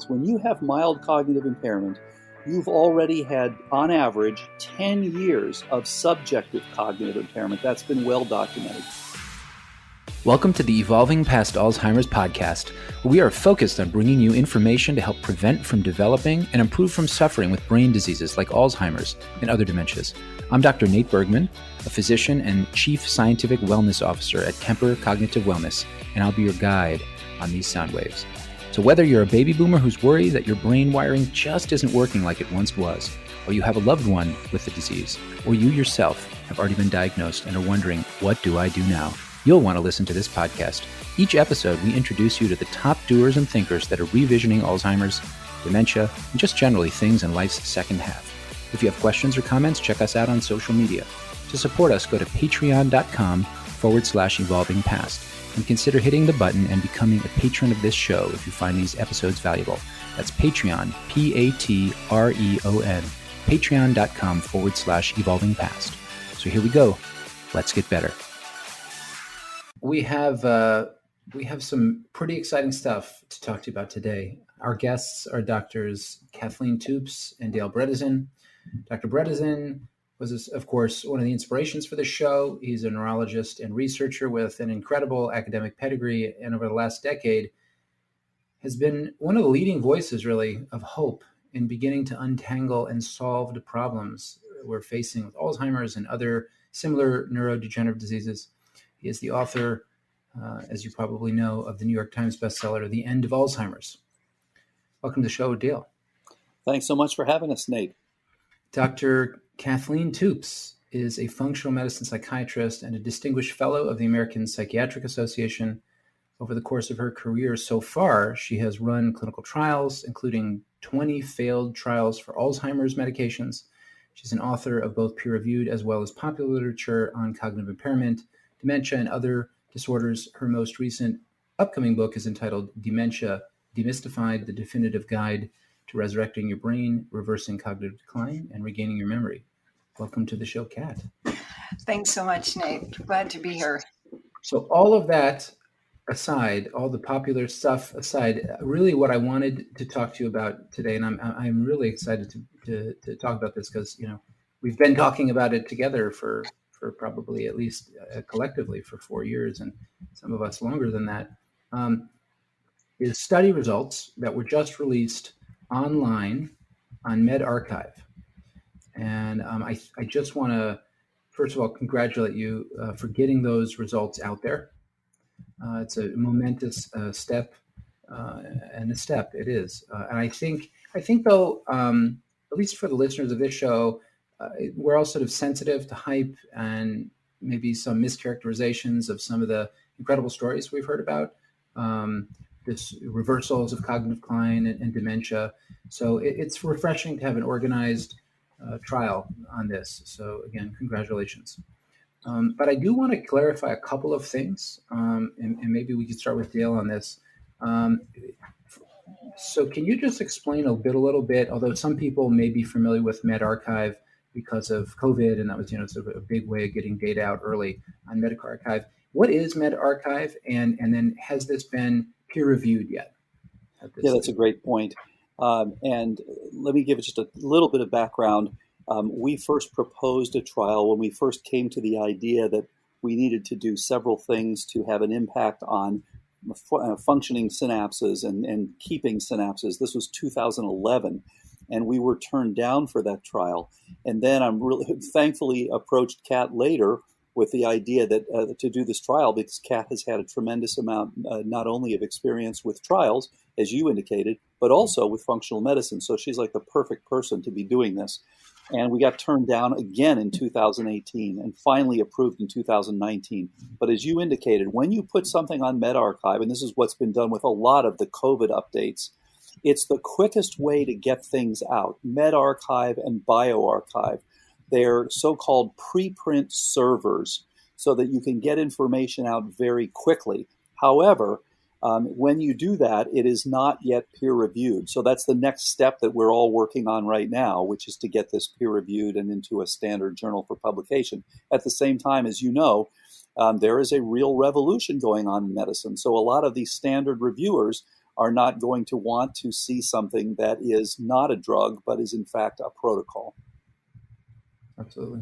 When you have mild cognitive impairment, you've already had, on average, 10 years of subjective cognitive impairment. That's been well documented. Welcome to the Evolving Past Alzheimer's podcast, where we are focused on bringing you information to help prevent from developing and improve from suffering with brain diseases like Alzheimer's and other dementias. I'm Dr. Nate Bergman, a physician and Chief Scientific Wellness Officer at Kemper Cognitive Wellness, and I'll be your guide on these sound waves. So whether you're a baby boomer who's worried that your brain wiring just isn't working like it once was, or you have a loved one with the disease, or you yourself have already been diagnosed and are wondering, what do I do now? You'll want to listen to this podcast. Each episode, we introduce you to the top doers and thinkers that are revisioning Alzheimer's, dementia, and just generally things in life's second half. If you have questions or comments, check us out on social media. To support us, go to patreon.com/evolvingpast and consider hitting the button and becoming a patron of this show if you find these episodes valuable. That's Patreon, Patreon, patreon.com/evolvingpast. So here we go. Let's get better. We have some pretty exciting stuff to talk to you about today. Our guests are Doctors Kathleen Toups and Dale Bredesen. Dr. Bredesen was, of course, one of the inspirations for the show. He's a neurologist and researcher with an incredible academic pedigree, and over the last decade has been one of the leading voices, really, of hope in beginning to untangle and solve the problems we're facing with Alzheimer's and other similar neurodegenerative diseases. He is the author, as you probably know, of the New York Times bestseller, The End of Alzheimer's. Welcome to the show, Dale. Thanks so much for having us, Nate. Dr. Kathleen Toups is a functional medicine psychiatrist and a distinguished fellow of the American Psychiatric Association. Over the course of her career so far, she has run clinical trials, including 20 failed trials for Alzheimer's medications. She's an author of both peer-reviewed as well as popular literature on cognitive impairment, dementia, and other disorders. Her most recent upcoming book is entitled Dementia: Demystified, the Definitive Guide to Resurrecting Your Brain, Reversing Cognitive Decline, and Regaining Your Memory. Welcome to the show, Kat. Thanks so much, Nate. Glad to be here. So all of that aside, all the popular stuff aside, really what I wanted to talk to you about today, and I'm really excited to talk about this because, you know, we've been talking about it together for probably at least collectively for 4 years, and some of us longer than that, is study results that were just released online on MedArchive. And I just want to, first of all, congratulate you for getting those results out there. It's a momentous step, and a step it is. And I think though, at least for the listeners of this show, we're all sort of sensitive to hype and maybe some mischaracterizations of some of the incredible stories we've heard about, this reversals of cognitive decline and dementia. So it's refreshing to have an organized trial on this. So again, congratulations. But I do want to clarify a couple of things, and maybe we could start with Dale on this. So can you just explain a little bit, although some people may be familiar with MedArchive because of COVID, and that was, sort of a big way of getting data out early on MedArchive. What is MedArchive, and then has this been peer-reviewed yet? Yeah, that's a great point. And let me give just a little bit of background. We first proposed a trial when we first came to the idea that we needed to do several things to have an impact on functioning synapses and keeping synapses. This was 2011. And we were turned down for that trial. And then I'm really thankfully approached Kat later with the idea that to do this trial, because Kat has had a tremendous amount, not only of experience with trials, as you indicated, but also with functional medicine. So she's like the perfect person to be doing this. And we got turned down again in 2018 and finally approved in 2019. But as you indicated, when you put something on MedArchive, and this is what's been done with a lot of the COVID updates, it's the quickest way to get things out. MedArchive and BioArchive, they're so-called preprint servers so that you can get information out very quickly. However, when you do that, it is not yet peer-reviewed. So that's the next step that we're all working on right now, which is to get this peer-reviewed and into a standard journal for publication. At the same time, as you know, there is a real revolution going on in medicine. So a lot of these standard reviewers are not going to want to see something that is not a drug, but is in fact a protocol. Absolutely.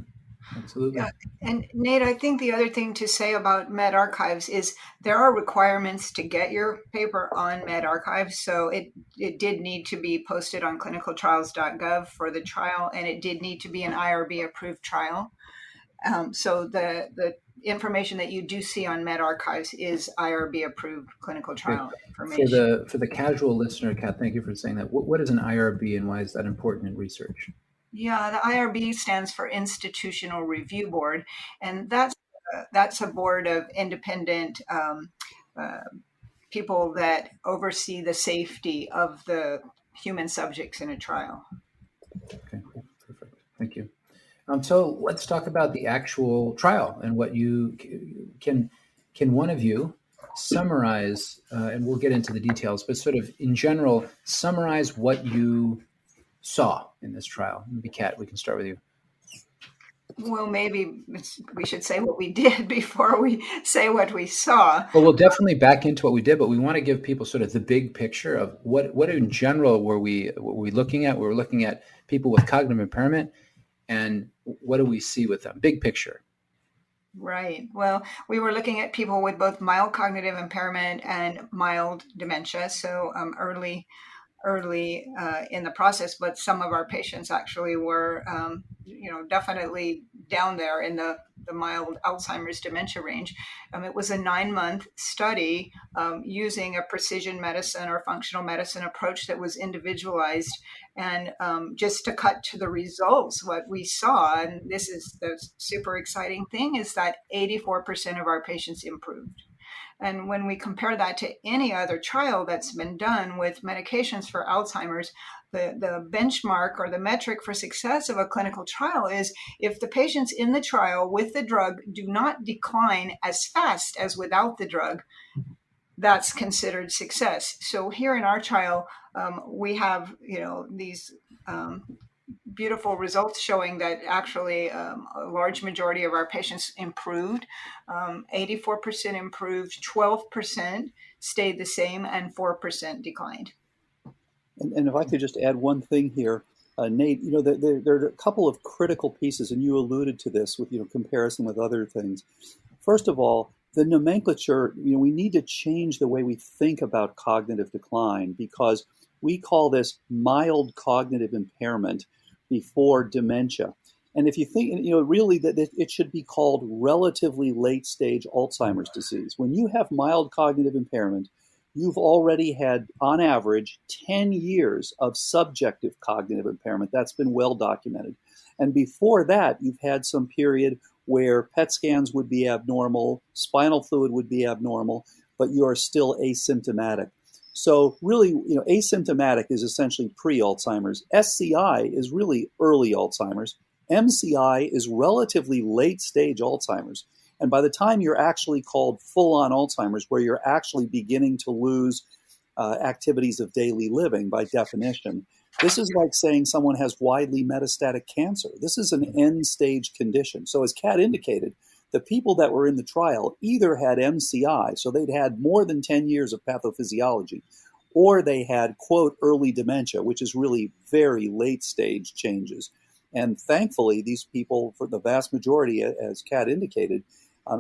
Absolutely. Yeah. And Nate, I think the other thing to say about MedArchives is there are requirements to get your paper on MedArchive. So it did need to be posted on clinicaltrials.gov for the trial, and it did need to be an IRB approved trial. So the information that you do see on MedArchives is IRB approved clinical trial information. For the casual listener, Kat, thank you for saying that. What is an IRB and why is that important in research? Yeah, the IRB stands for Institutional Review Board, and that's a board of independent people that oversee the safety of the human subjects in a trial. Okay, perfect. Thank you. So let's talk about the actual trial and what you can one of you summarize, and we'll get into the details, but sort of in general, summarize what you saw in this trial. Maybe Kat, we can start with you. Well, maybe we should say what we did before we say what we saw. Well, we'll definitely back into what we did, but we want to give people sort of the big picture of what in general were we looking at? We were looking at people with cognitive impairment, and what do we see with them? Big picture. Right. Well, we were looking at people with both mild cognitive impairment and mild dementia, so early in the process, but some of our patients actually were, definitely down there in the mild Alzheimer's dementia range. It was a 9-month study using a precision medicine or functional medicine approach that was individualized. And just to cut to the results, what we saw, and this is the super exciting thing, is that 84% of our patients improved. And when we compare that to any other trial that's been done with medications for Alzheimer's, the benchmark or the metric for success of a clinical trial is if the patients in the trial with the drug do not decline as fast as without the drug, that's considered success. So here in our trial, we have, these beautiful results showing that actually a large majority of our patients improved. 84% improved, 12% stayed the same, and 4% declined. And if I could just add one thing here, Nate, there are a couple of critical pieces, and you alluded to this with comparison with other things. First of all, the nomenclature, we need to change the way we think about cognitive decline, because we call this mild cognitive impairment before dementia. And if you think, really that it should be called relatively late stage Alzheimer's disease. When you have mild cognitive impairment, you've already had, on average, 10 years of subjective cognitive impairment. That's been well documented. And before that, you've had some period where PET scans would be abnormal, spinal fluid would be abnormal, but you are still asymptomatic. So really, asymptomatic is essentially pre-Alzheimer's. SCI is really early Alzheimer's. MCI is relatively late-stage Alzheimer's. And by the time you're actually called full-on Alzheimer's, where you're actually beginning to lose activities of daily living by definition, this is like saying someone has widely metastatic cancer. This is an end-stage condition. So as Kat indicated, the people that were in the trial either had MCI, so they'd had more than 10 years of pathophysiology, or they had, quote, early dementia, which is really very late stage changes. And thankfully, these people, for the vast majority, as Kat indicated,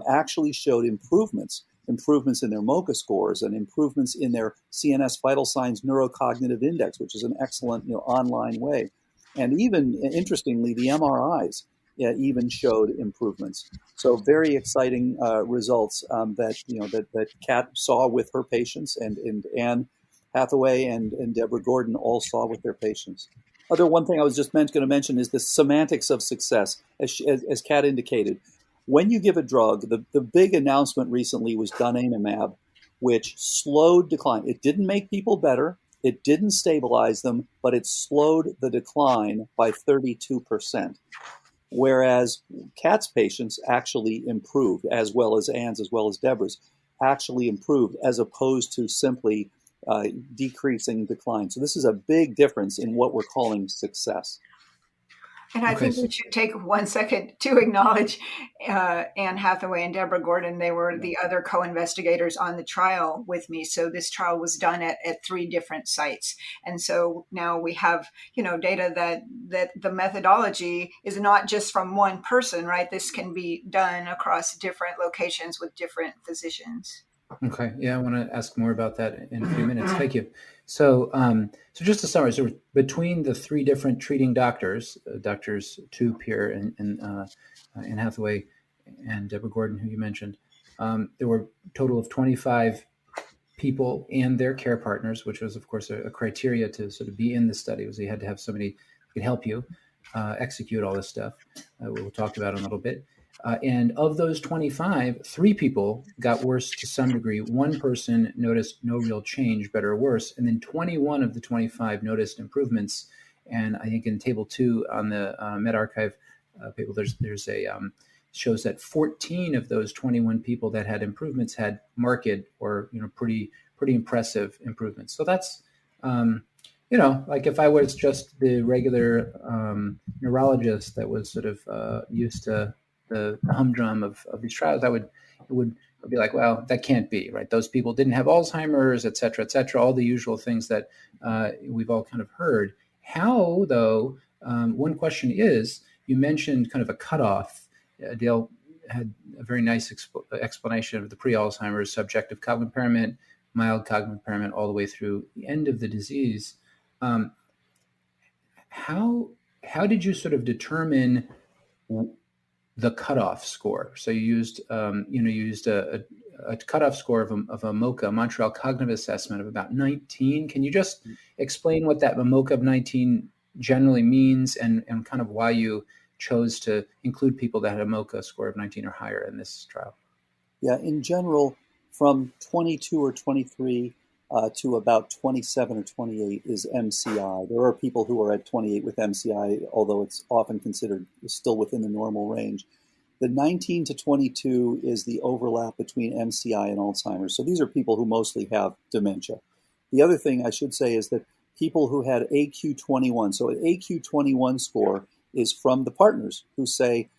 actually showed improvements in their MoCA scores and improvements in their CNS vital signs neurocognitive index, which is an excellent online way. And even, interestingly, the MRIs even showed improvements. So very exciting results that Kat saw with her patients, and Anne Hathaway and Deborah Gordon all saw with their patients. One thing I was just going to mention is the semantics of success, as Kat indicated. When you give a drug, the big announcement recently was donanemab, which slowed decline. It didn't make people better. It didn't stabilize them, but it slowed the decline by 32%. Whereas Kat's patients actually improved, as well as Anne's, as well as Deborah's, actually improved, as opposed to simply decreasing decline. So this is a big difference in what we're calling success. And I Okay. think we should take 1 second to acknowledge Anne Hathaway and Deborah Gordon. They were the other co-investigators on the trial with me. So this trial was done at 3 different sites. And so now we have, data that the methodology is not just from one person, right? This can be done across different locations with different physicians. Okay. Yeah, I want to ask more about that in a few minutes. Thank you. So, so just to summarize, so between the 3 different treating doctors, doctors Toups here and Hathaway and Deborah Gordon, who you mentioned, there were a total of 25 people and their care partners, which was, of course, a criteria to sort of be in the study. Was you had to have somebody who could help you execute all this stuff. We'll talk about it in a little bit. And of those 25, 3 people got worse to some degree. 1 person noticed no real change, better or worse. And then 21 of the 25 noticed improvements. And I think in table 2 on the MedArchive paper, there's a shows that 14 of those 21 people that had improvements had marked or pretty impressive improvements. So that's like if I was just the regular neurologist that was sort of used to the humdrum of these trials, it would be like, well, that can't be right. Those people didn't have Alzheimer's, et cetera, all the usual things that we've all kind of heard. How, though, one question is, you mentioned kind of a cutoff. Dale had a very nice explanation of the pre-Alzheimer's subjective cognitive impairment, mild cognitive impairment, all the way through the end of the disease. How did you sort of determine the cutoff score? So you used a cutoff score of a MoCA, Montreal Cognitive Assessment, of about 19. Can you just explain what that MoCA of 19 generally means and kind of why you chose to include people that had a MoCA score of 19 or higher in this trial? Yeah, in general, from 22 or 23 to about 27 or 28 is MCI. There are people who are at 28 with MCI, although it's often considered still within the normal range. The 19 to 22 is the overlap between MCI and Alzheimer's. So these are people who mostly have dementia. The other thing I should say is that people who had AQ21, so an AQ21 score is from the partners who say,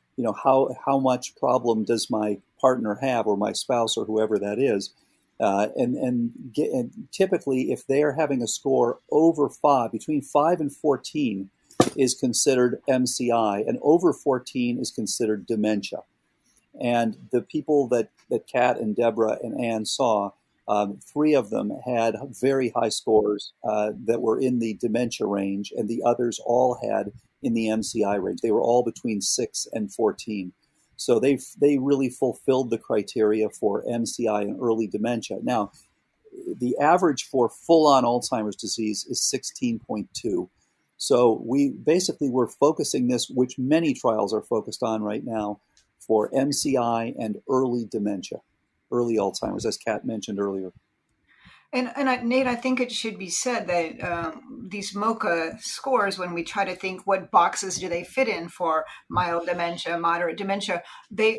how much problem does my partner have, or my spouse, or whoever that is. And typically, if they are having a score over 5, between 5 and 14 is considered MCI, and over 14 is considered dementia. And the people that Kat and Deborah and Anne saw, 3 of them had very high scores that were in the dementia range, and the others all had in the MCI range. They were all between 6 and 14. So they really fulfilled the criteria for MCI and early dementia. Now, the average for full-on Alzheimer's disease is 16.2. So we're focusing this, which many trials are focused on right now, for MCI and early dementia, early Alzheimer's, as Kat mentioned earlier. And Nate, I think it should be said that these MoCA scores, when we try to think what boxes do they fit in for mild dementia, moderate dementia, they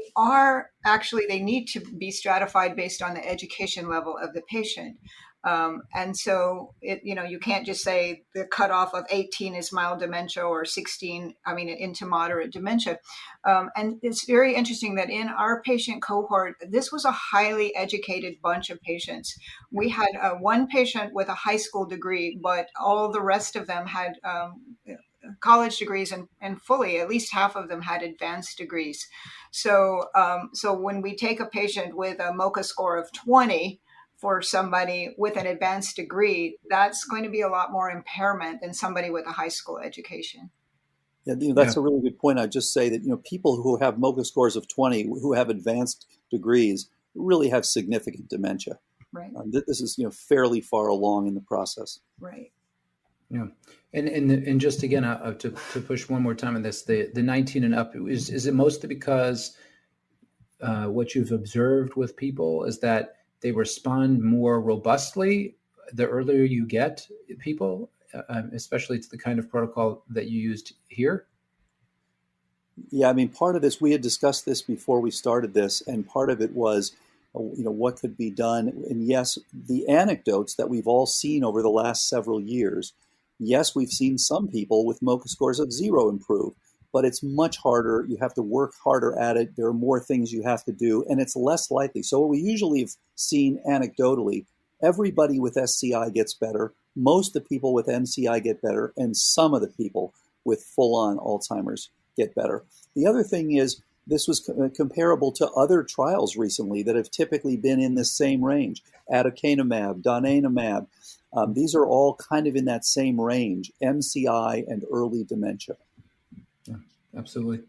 need to be stratified based on the education level of the patient. And so you can't just say the cutoff of 18 is mild dementia or 16, into moderate dementia. And it's very interesting that in our patient cohort, this was a highly educated bunch of patients. We had one patient with a high school degree, but all the rest of them had college degrees, and fully at least half of them had advanced degrees. So when we take a patient with a MoCA score of 20, for somebody with an advanced degree, that's going to be a lot more impairment than somebody with a high school education. Yeah, that's a really good point. I'd just say that people who have MoCA scores of 20, who have advanced degrees, really have significant dementia. Right. This is fairly far along in the process. Right. Yeah, and just again to push one more time on this, the 19 and up, is it mostly because what you've observed with people is that they respond more robustly the earlier you get people, especially to the kind of protocol that you used here? Yeah, part of this, we had discussed this before we started this, and part of it was, what could be done. And yes, the anecdotes that we've all seen over the last several years, yes, we've seen some people with MoCA scores of 0 improve, but it's much harder. You have to work harder at it. There are more things you have to do, and it's less likely. So what we usually have seen anecdotally, everybody with SCI gets better. Most of the people with MCI get better, and some of the people with full-on Alzheimer's get better. The other thing is, this was comparable to other trials recently that have typically been in the same range. Aducanumab, donanemab, these are all kind of in that same range, MCI and early dementia. Yeah, absolutely.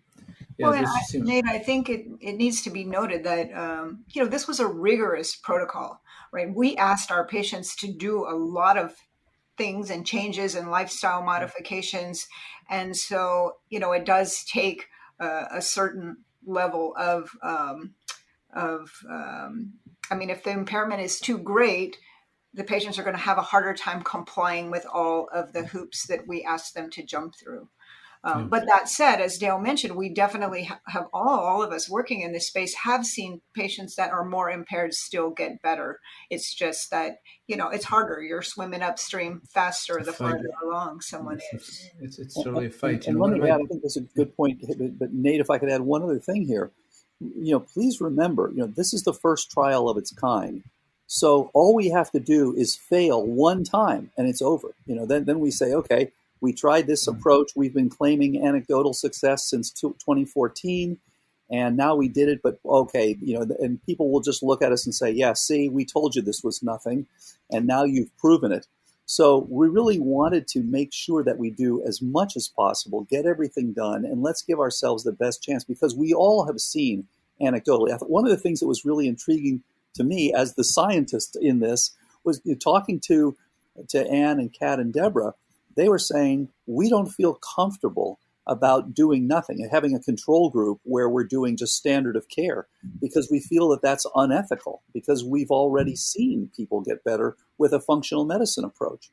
Yeah, Well, Nate, I think it needs to be noted that, this was a rigorous protocol, right? We asked our patients to do a lot of things and changes and lifestyle modifications. And so, it does take a certain level of if the impairment is too great, the patients are going to have a harder time complying with all of the hoops that we ask them to jump through. But that said, as Dale mentioned, we definitely have all of us working in this space have seen patients that are more impaired still get better. It's just that, it's harder. You're swimming upstream faster the farther along someone is. It's totally a fight. And let me add, I think that's a good point. But Nate, if I could add one other thing here, please remember, this is the first trial of its kind. So all we have to do is fail one time and it's over. Then we say, okay, we tried this approach. We've been claiming anecdotal success since 2014, and now we did it. But okay, and people will just look at us and say, "Yeah, see, we told you this was nothing, and now you've proven it." So we really wanted to make sure that we do as much as possible, get everything done, and let's give ourselves the best chance, because we all have seen anecdotally. I thought one of the things that was really intriguing to me as the scientist in this was talking to Anne and Kat and Deborah. They were saying, we don't feel comfortable about doing nothing and having a control group where we're doing just standard of care, because we feel that that's unethical, because we've already seen people get better with a functional medicine approach.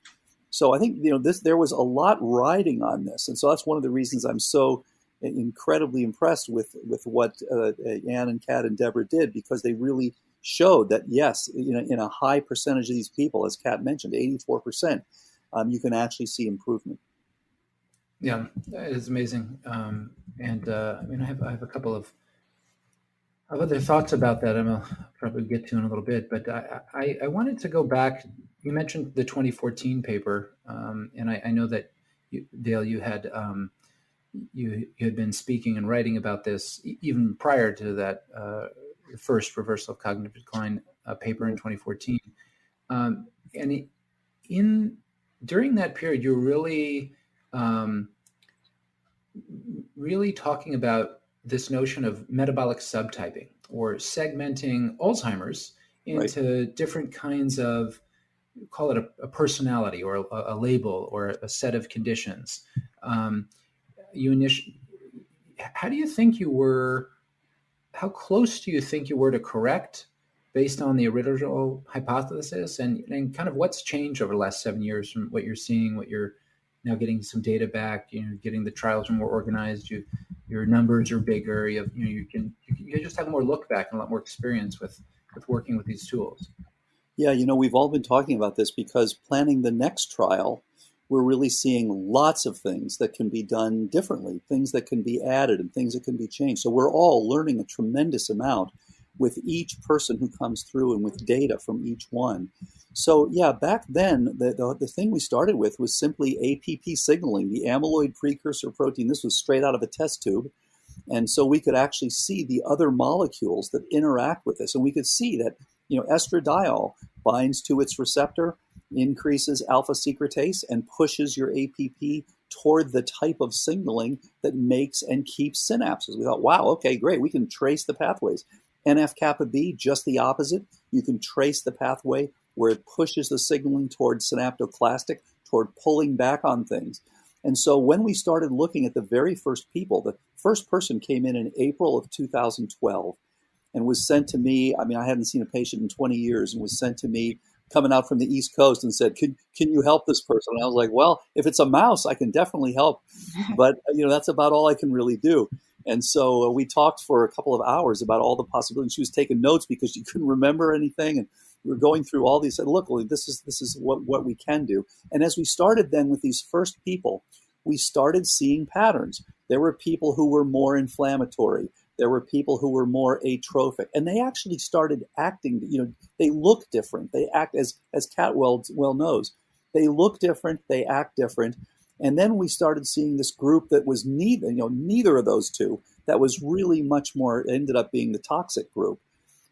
So I think, there was a lot riding on this. And so that's one of the reasons I'm so incredibly impressed with what Anne and Kat and Deborah did, because they really showed that, yes, in a high percentage of these people, as Kat mentioned, 84%, you can actually see improvement. Yeah, it is amazing. I have a couple of other thoughts about that. I'll probably get to in a little bit, but I wanted to go back. You mentioned the 2014 paper, and I know that Dale, you had been speaking and writing about this even prior to that first reversal of cognitive decline paper in 2014, during that period, you're really talking about this notion of metabolic subtyping, or segmenting Alzheimer's into different kinds of, call it a personality or a label or a set of conditions. How close do you think you were to correct based on the original hypothesis, and kind of what's changed over the last 7 years from what you're seeing, what you're now getting some data back, getting the trials are more organized, your numbers are bigger, you just have more look back and a lot more experience with working with these tools. Yeah, we've all been talking about this, because planning the next trial, we're really seeing lots of things that can be done differently, things that can be added and things that can be changed. So we're all learning a tremendous amount with each person who comes through and with data from each one. So yeah, back then, the thing we started with was simply APP signaling, the amyloid precursor protein. This was straight out of a test tube. And so we could actually see the other molecules that interact with this. And we could see that, estradiol binds to its receptor, increases alpha secretase, and pushes your APP toward the type of signaling that makes and keeps synapses. We thought, wow, okay, great. We can trace the pathways. NF-kappa B, just the opposite. You can trace the pathway where it pushes the signaling toward synaptoclastic, toward pulling back on things. And so when we started looking at the very first people, the first person came in April of 2012 and was sent to me. I mean, I hadn't seen a patient in 20 years, and was sent to me coming out from the East Coast and said, can you help this person? And I was like, well, if it's a mouse, I can definitely help. But, that's about all I can really do. And so we talked for a couple of hours about all the possibilities. She was taking notes because she couldn't remember anything. And we were going through all these. Said, look, this is what we can do. And as we started then with these first people, we started seeing patterns. There were people who were more inflammatory. There were people who were more atrophic, and they actually started acting. They look different. They act as Kat well knows. They look different. They act different. And then we started seeing this group that was neither of those two. That was really much more, ended up being the toxic group.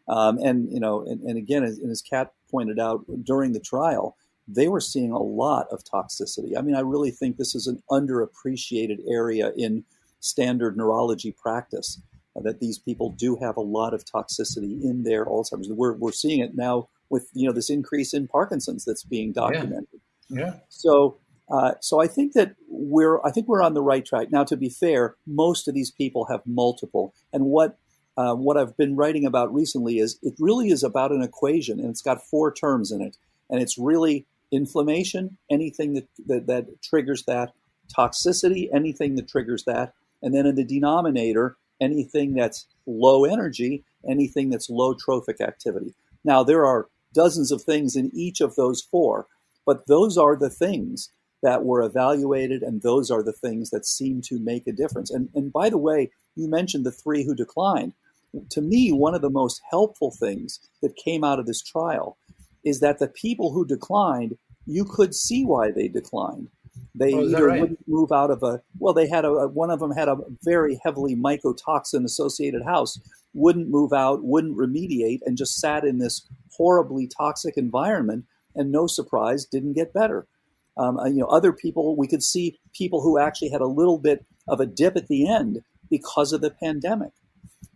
And again, as Kat pointed out during the trial, they were seeing a lot of toxicity. I mean, I really think this is an underappreciated area in standard neurology practice, that these people do have a lot of toxicity in their Alzheimer's. We're seeing it now with this increase in Parkinson's that's being documented. Yeah. So I think that we're on the right track. Now, to be fair, most of these people have multiple. And what I've been writing about recently is it really is about an equation, and it's got 4 terms in it. And it's really inflammation, anything that triggers that, toxicity, anything that triggers that, and then in the denominator, anything that's low energy, anything that's low trophic activity. Now, there are dozens of things in each of those 4, but those are the things that were evaluated, and those are the things that seem to make a difference. And by the way, you mentioned the 3 who declined. To me, one of the most helpful things that came out of this trial is that the people who declined, you could see why they declined. They either wouldn't move out of one of them had a very heavily mycotoxin associated house, wouldn't move out, wouldn't remediate, and just sat in this horribly toxic environment, and no surprise, didn't get better. Other people, we could see people who actually had a little bit of a dip at the end because of the pandemic.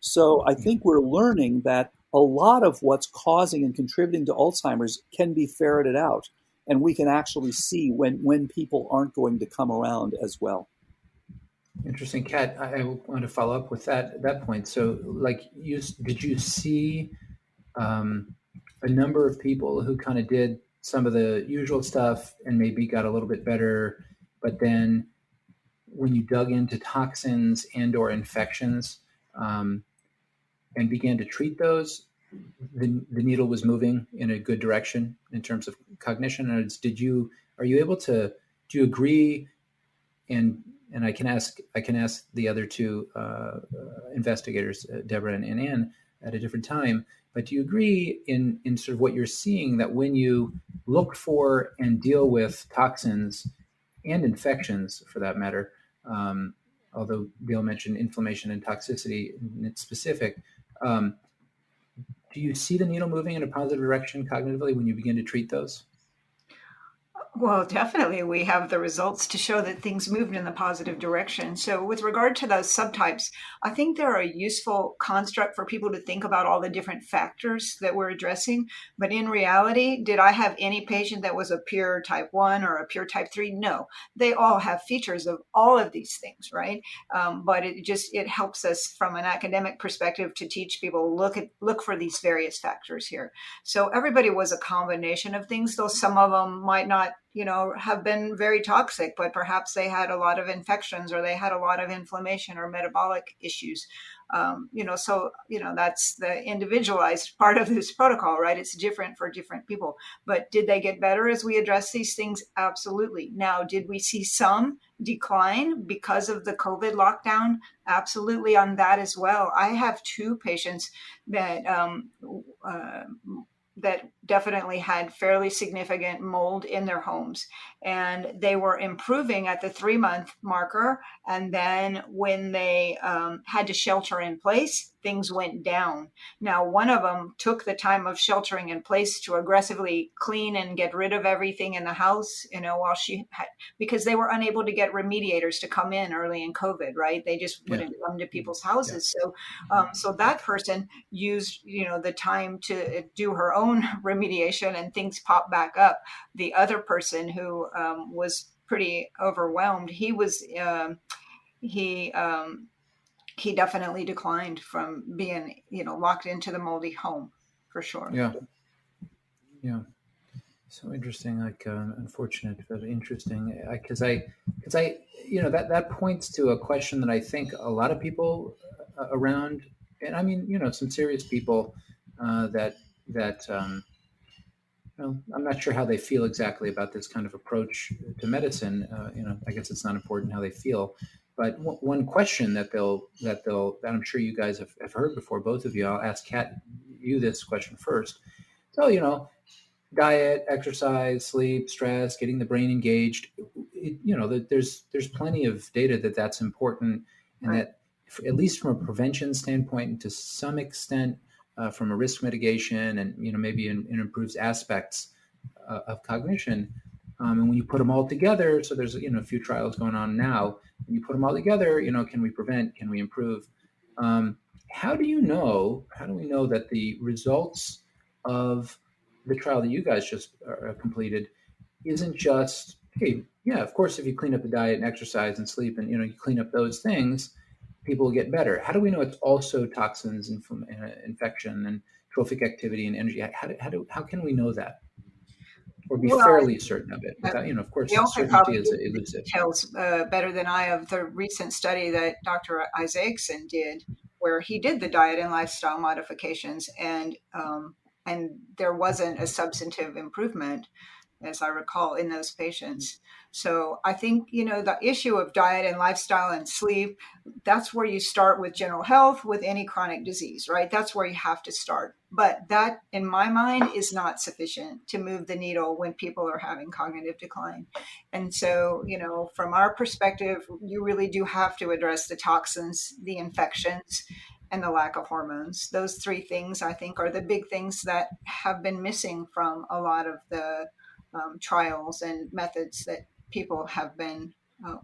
So I think we're learning that a lot of what's causing and contributing to Alzheimer's can be ferreted out, and we can actually see when people aren't going to come around as well. Interesting, Kat. I want to follow up with that point. So, did you see a number of people who kind of did some of the usual stuff and maybe got a little bit better, but then when you dug into toxins and/or infections, and began to treat those, the needle was moving in a good direction in terms of cognition? Are you able to, do you agree? And I can ask the other 2 investigators, Deborah and Ann, at a different time, but do you agree in sort of what you're seeing, that when you look for and deal with toxins and infections for that matter, although Bill mentioned inflammation and toxicity in its specific, do you see the needle moving in a positive direction cognitively when you begin to treat those? Well, definitely we have the results to show that things moved in the positive direction. So with regard to those subtypes, I think they're a useful construct for people to think about all the different factors that we're addressing. But in reality, did I have any patient that was a pure type 1 or a pure type 3? No, they all have features of all of these things, right? But it helps us from an academic perspective to teach people, look for these various factors here. So everybody was a combination of things, though some of them might not have been very toxic, but perhaps they had a lot of infections, or they had a lot of inflammation or metabolic issues. That's the individualized part of this protocol, right? It's different for different people. But did they get better as we address these things? Absolutely. Now, did we see some decline because of the COVID lockdown? Absolutely, on that as well. I have 2 patients that that definitely had fairly significant mold in their homes, and they were improving at the 3-month marker. And then when they had to shelter in place, things went down. Now, one of them took the time of sheltering in place to aggressively clean and get rid of everything in the house, while she had, because they were unable to get remediators to come in early in COVID, right? They just wouldn't come to people's houses. Yeah. So that person used, the time to do her own remediation, and things popped back up. The other person who was pretty overwhelmed, he definitely declined from being, locked into the moldy home, for sure. Yeah. So interesting, unfortunate, but interesting, because that points to a question that I think a lot of people around, and I mean, some serious people that I'm not sure how they feel exactly about this kind of approach to medicine. I guess it's not important how they feel, But one question that I'm sure you guys have heard before, both of you, I'll ask Kat, you this question first. So, diet, exercise, sleep, stress, getting the brain engaged, there's plenty of data that's important, and Right. that at least from a prevention standpoint, and to some extent from a risk mitigation, and maybe in improves aspects of cognition. And when you put them all together, so there's a few trials going on now. When you put them all together, can we prevent? Can we improve? How do we know that the results of the trial that you guys just completed isn't just, hey, yeah, of course, if you clean up the diet and exercise and sleep and you clean up those things, people will get better. How do we know it's also toxins and from infection and trophic activity and energy? How can we know that, or be Well, fairly certain of it without, of course, Neil could certainty probably is give you the elusive. details better than I of the recent study that Dr. Isaacson did, where he did the diet and lifestyle modifications, and there wasn't a substantive improvement, as I recall, in those patients. So I think, the issue of diet and lifestyle and sleep, that's where you start with general health with any chronic disease, right? That's where you have to start. But that, in my mind, is not sufficient to move the needle when people are having cognitive decline. And so, from our perspective, you really do have to address the toxins, the infections, and the lack of hormones. Those three things, I think, are the big things that have been missing from a lot of the trials and methods that people have been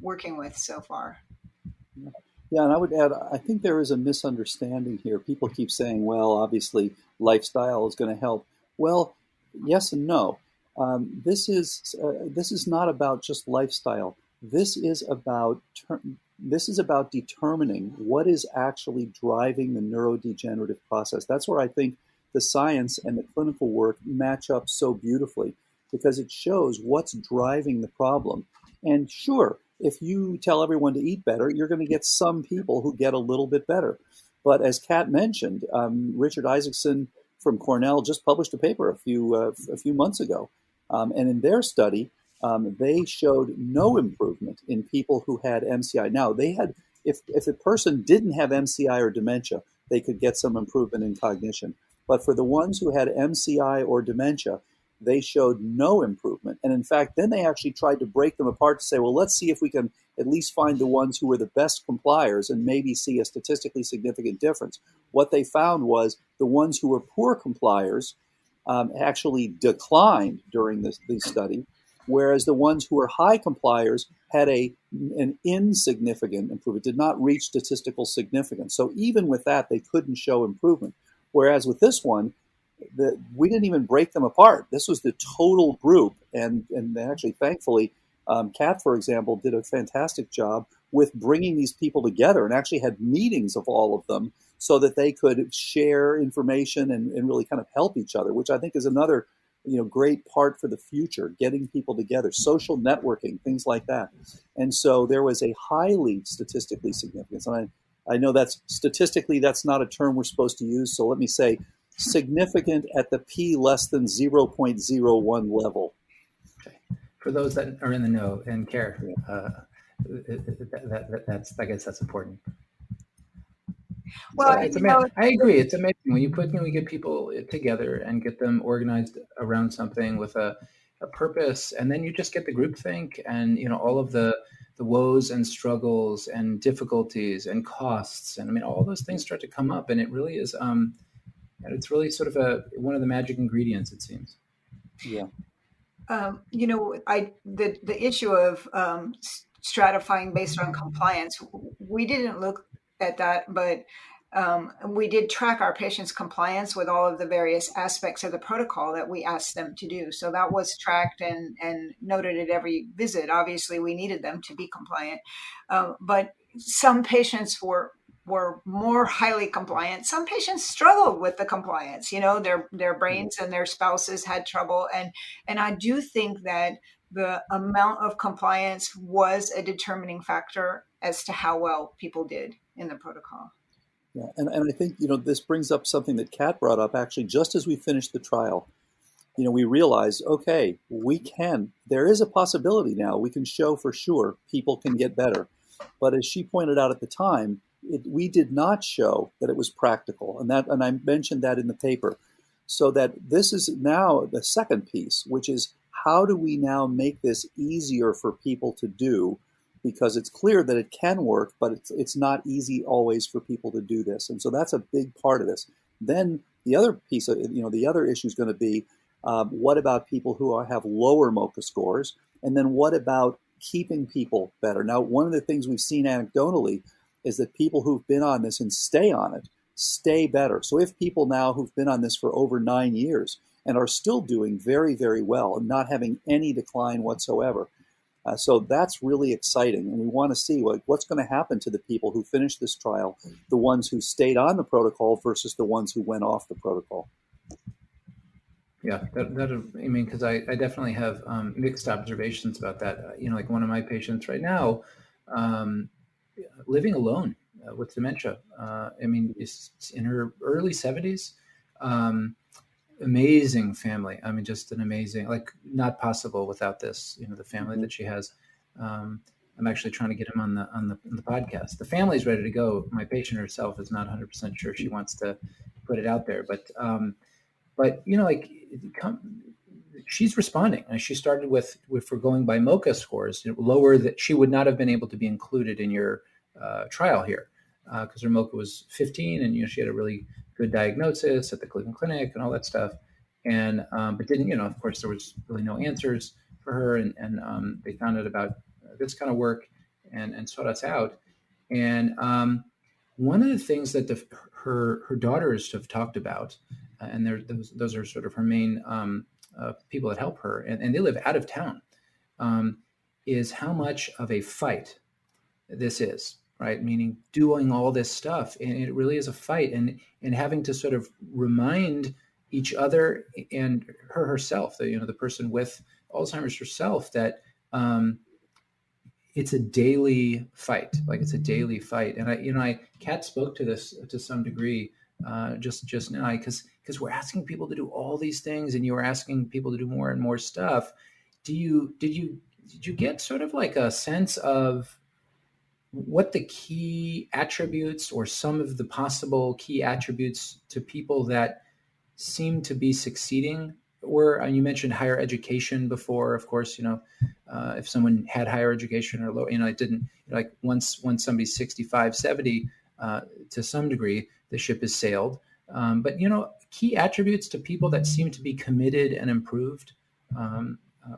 working with so far. Yeah, and I would add, I think there is a misunderstanding here. People keep saying, well, obviously, lifestyle is going to help. Well, yes and no. This is not about just lifestyle. This is about determining what is actually driving the neurodegenerative process. That's where I think the science and the clinical work match up so beautifully, because it shows what's driving the problem. And sure, if you tell everyone to eat better, you're going to get some people who get a little bit better. But as Kat mentioned, Richard Isaacson from Cornell just published a paper a few months ago. And in their study, they showed no improvement in people who had MCI. Now, if a person didn't have MCI or dementia, they could get some improvement in cognition. But for the ones who had MCI or dementia, they showed no improvement. And in fact, then they actually tried to break them apart to say, well, let's see if we can at least find the ones who were the best compliers and maybe see a statistically significant difference. What they found was the ones who were poor compliers actually declined during the study, whereas the ones who were high compliers had an insignificant improvement, did not reach statistical significance. So even with that, they couldn't show improvement. Whereas with this one, we didn't even break them apart. This was the total group. And actually, thankfully, Kat, for example, did a fantastic job with bringing these people together and actually had meetings of all of them so that they could share information and really kind of help each other, which I think is another great part for the future, getting people together, social networking, things like that. And so there was a highly statistically significant, and I know that's statistically, that's not a term we're supposed to use. So let me say significant at the p less than 0.01 level. Okay. For those that are in the know and care, that's, I guess that's important. Well, I agree. It's amazing when we get people together and get them organized around something with a purpose, and then you just get the groupthink and all of the woes and struggles and difficulties and costs, and all those things start to come up, and it really is it's really sort of one of the magic ingredients, it seems. Yeah. The issue of stratifying based on compliance, we didn't look at that, but we did track our patients' compliance with all of the various aspects of the protocol that we asked them to do. So that was tracked and noted at every visit. Obviously, we needed them to be compliant. But some patients were more highly compliant. Some patients struggled with the compliance. Their brains and their spouses had trouble. And I do think that the amount of compliance was a determining factor as to how well people did in the protocol. Yeah, and I think, this brings up something that Kat brought up actually just as we finished the trial. We realized, okay, there is a possibility now. We can show for sure people can get better. But as she pointed out at the time, we did not show that it was practical, and I mentioned that in the paper. So that this is now the second piece, which is how do we now make this easier for people to do? Because it's clear that it can work, but it's not easy always for people to do this. And so that's a big part of this. Then the other piece of, the other issue is going to be, what about people who have lower MoCA scores? And then what about keeping people better? Now, one of the things we've seen anecdotally is that people who've been on this and stay on it, stay better. So if people now who've been on this for over 9 years and are still doing very, very well and not having any decline whatsoever, so that's really exciting. And we want to see what's going to happen to the people who finish this trial, the ones who stayed on the protocol versus the ones who went off the protocol. Yeah, because I definitely have mixed observations about that. Like one of my patients right now, living alone with dementia. Is in her early 70s. Amazing family. Just an amazing, not possible without this. The family that she has. I'm actually trying to get him on the podcast. The family's ready to go. My patient herself is not 100% sure she wants to put it out there, but she's responding. And she started with we're going by MoCA scores, lower, that she would not have been able to be included in your trial here because her MoCA was 15, and she had a really good diagnosis at the Cleveland Clinic and all that stuff, and but didn't, of course there was really no answers for her, and they found out about this kind of work and sought us out. And one of the things that her daughters have talked about, and those are sort of her main people that help her, and they live out of town, is how much of a fight this is, right? Meaning doing all this stuff, and it really is a fight, and having to sort of remind each other and herself, the person with Alzheimer's herself, that it's a daily fight. It's a daily fight. And Kat spoke to this to some degree just now, because we're asking people to do all these things, and you were asking people to do more and more stuff. Did you get sort of like a sense of what the key attributes or some of the possible key attributes to people that seem to be succeeding were? And you mentioned higher education before, of course. If someone had higher education or low, it didn't, once somebody's 65, 70, to some degree, the ship has sailed. But key attributes to people that seem to be committed and improved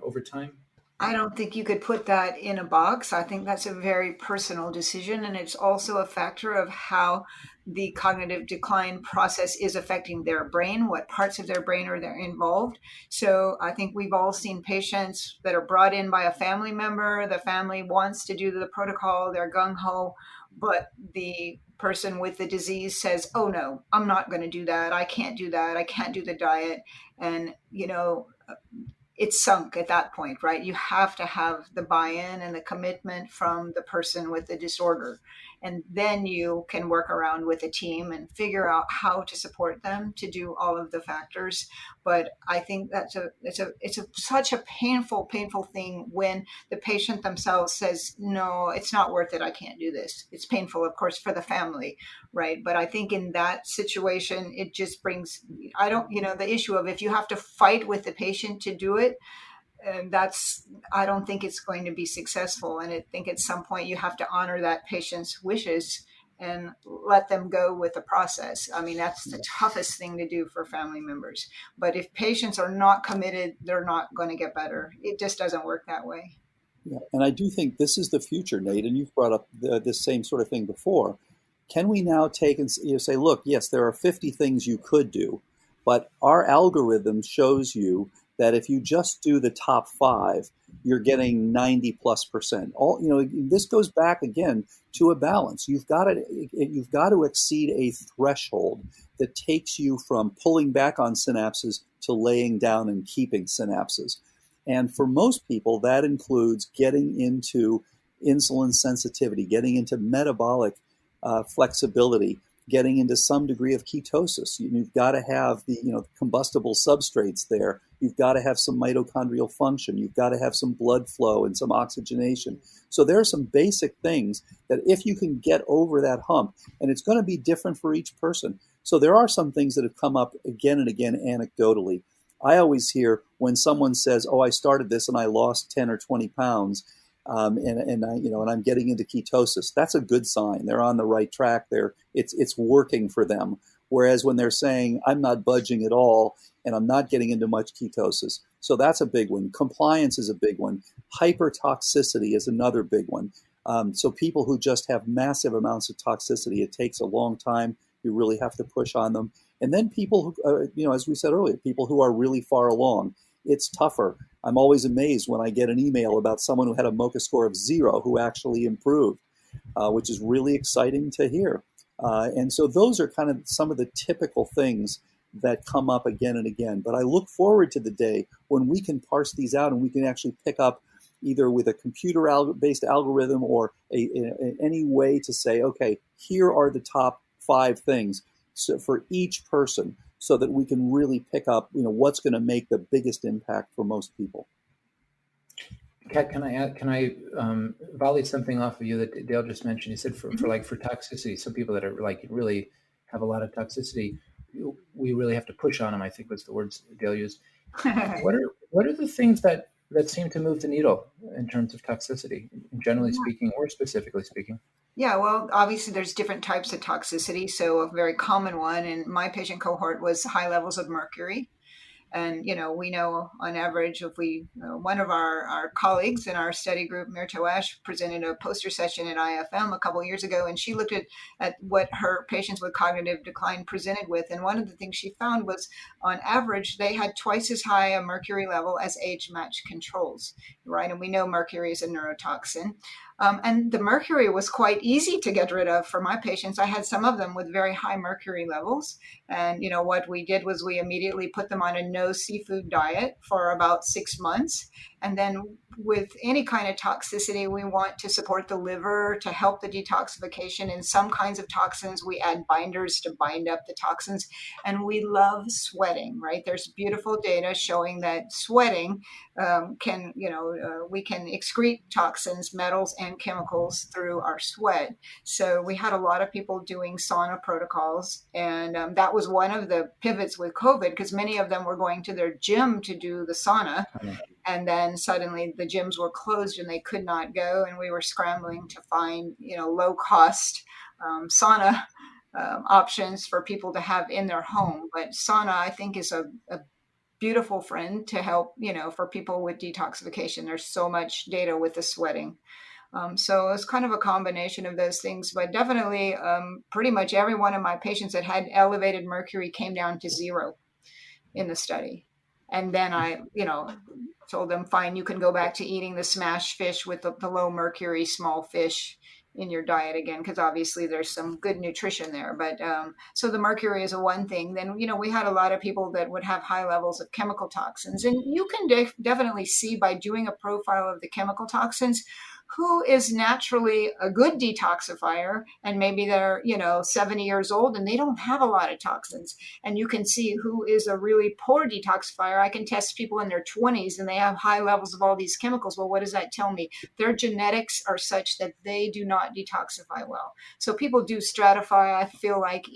over time. I don't think you could put that in a box. I think that's a very personal decision, and it's also a factor of how the cognitive decline process is affecting their brain, what parts of their brain are there involved. So I think we've all seen patients that are brought in by a family member. The family wants to do the protocol, they're gung-ho, but the person with the disease says, oh no, I'm not going to do that. I can't do that. I can't do the diet. And, it's sunk at that point, right? You have to have the buy-in and the commitment from the person with the disorder. And then you can work around with a team and figure out how to support them to do all of the factors. But I think it's such a painful thing when the patient themselves says, no, it's not worth it. I can't do this. It's painful, of course, for the family, right? But I think in that situation, it just brings, the issue of if you have to fight with the patient to do it, and I don't think it's going to be successful. And I think at some point you have to honor that patient's wishes and let them go with the process. That's the toughest thing to do for family members. But if patients are not committed, they're not going to get better. It just doesn't work that way. Yeah, and I do think this is the future, Nate, and you've brought up this same sort of thing before. Can we now take and say, look, yes, there are 50 things you could do, but our algorithm shows you that if you just do the top 5, you're getting 90+%. This goes back again to a balance. You've got to exceed a threshold that takes you from pulling back on synapses to laying down and keeping synapses. And for most people, that includes getting into insulin sensitivity, getting into metabolic flexibility, getting into some degree of ketosis. You've got to have the combustible substrates there You've got to have some mitochondrial function. You've got to have some blood flow and some oxygenation. So there are some basic things that if you can get over that hump, and it's going to be different for each person. So there are some things that have come up again and again anecdotally. I always hear when someone says, "Oh, I started this and I lost 10 or 20 pounds, and I'm getting into ketosis." That's a good sign. They're on the right track. It's working for them. Whereas when they're saying, "I'm not budging at all and I'm not getting into much ketosis," so that's a big one. Compliance is a big one. Hypertoxicity is another big one. So people who just have massive amounts of toxicity, it takes a long time. You really have to push on them. And then people who, as we said earlier, people who are really far along, it's tougher. I'm always amazed when I get an email about someone who had a MoCA score of 0 who actually improved, which is really exciting to hear. And so those are kind of some of the typical things that come up again and again. But I look forward to the day when we can parse these out and we can actually pick up either with a computer-based algorithm or any way to say, okay, here are the top 5 things for each person, so that we can really pick up, what's going to make the biggest impact for most people. Kat, can I volley something off of you that Dale just mentioned? He said for toxicity, some people that are like really have a lot of toxicity, we really have to push on them, I think was the words Dale used. What are the things that seem to move the needle in terms of toxicity, generally speaking or specifically speaking? Yeah, well, obviously there's different types of toxicity. So a very common one in my patient cohort was high levels of mercury. And, we know on average, if one of our colleagues in our study group, Mirto Ash, presented a poster session at IFM a couple of years ago, and she looked at what her patients with cognitive decline presented with. And one of the things she found was on average, they had twice as high a mercury level as age-matched controls, right? And we know mercury is a neurotoxin. And the mercury was quite easy to get rid of for my patients. I had some of them with very high mercury levels. And, what we did was we immediately put them on a no seafood diet for about 6 months. And then with any kind of toxicity, we want to support the liver to help the detoxification. In some kinds of toxins, we add binders to bind up the toxins. And we love sweating, right? There's beautiful data showing that sweating we can excrete toxins, metals, and chemicals through our sweat. So we had a lot of people doing sauna protocols. And that was one of the pivots with COVID, because many of them were going to their gym to do the sauna. And then suddenly the gyms were closed and they could not go. And we were scrambling to find, low cost sauna options for people to have in their home. But sauna, I think, is a beautiful friend to help, for people with detoxification. There's so much data with the sweating. So it's kind of a combination of those things, but definitely pretty much every one of my patients that had elevated mercury came down to 0 in the study. And then I, told them, fine, you can go back to eating the smashed fish with the low mercury small fish in your diet again, because obviously there's some good nutrition there. But so the mercury is a one thing. Then, we had a lot of people that would have high levels of chemical toxins. And you can definitely see by doing a profile of the chemical toxins who is naturally a good detoxifier, and maybe they're 70 years old and they don't have a lot of toxins. And you can see who is a really poor detoxifier. I can test people in their 20s and they have high levels of all these chemicals. Well, what does that tell me? Their genetics are such that they do not detoxify well. So people do stratify. I feel like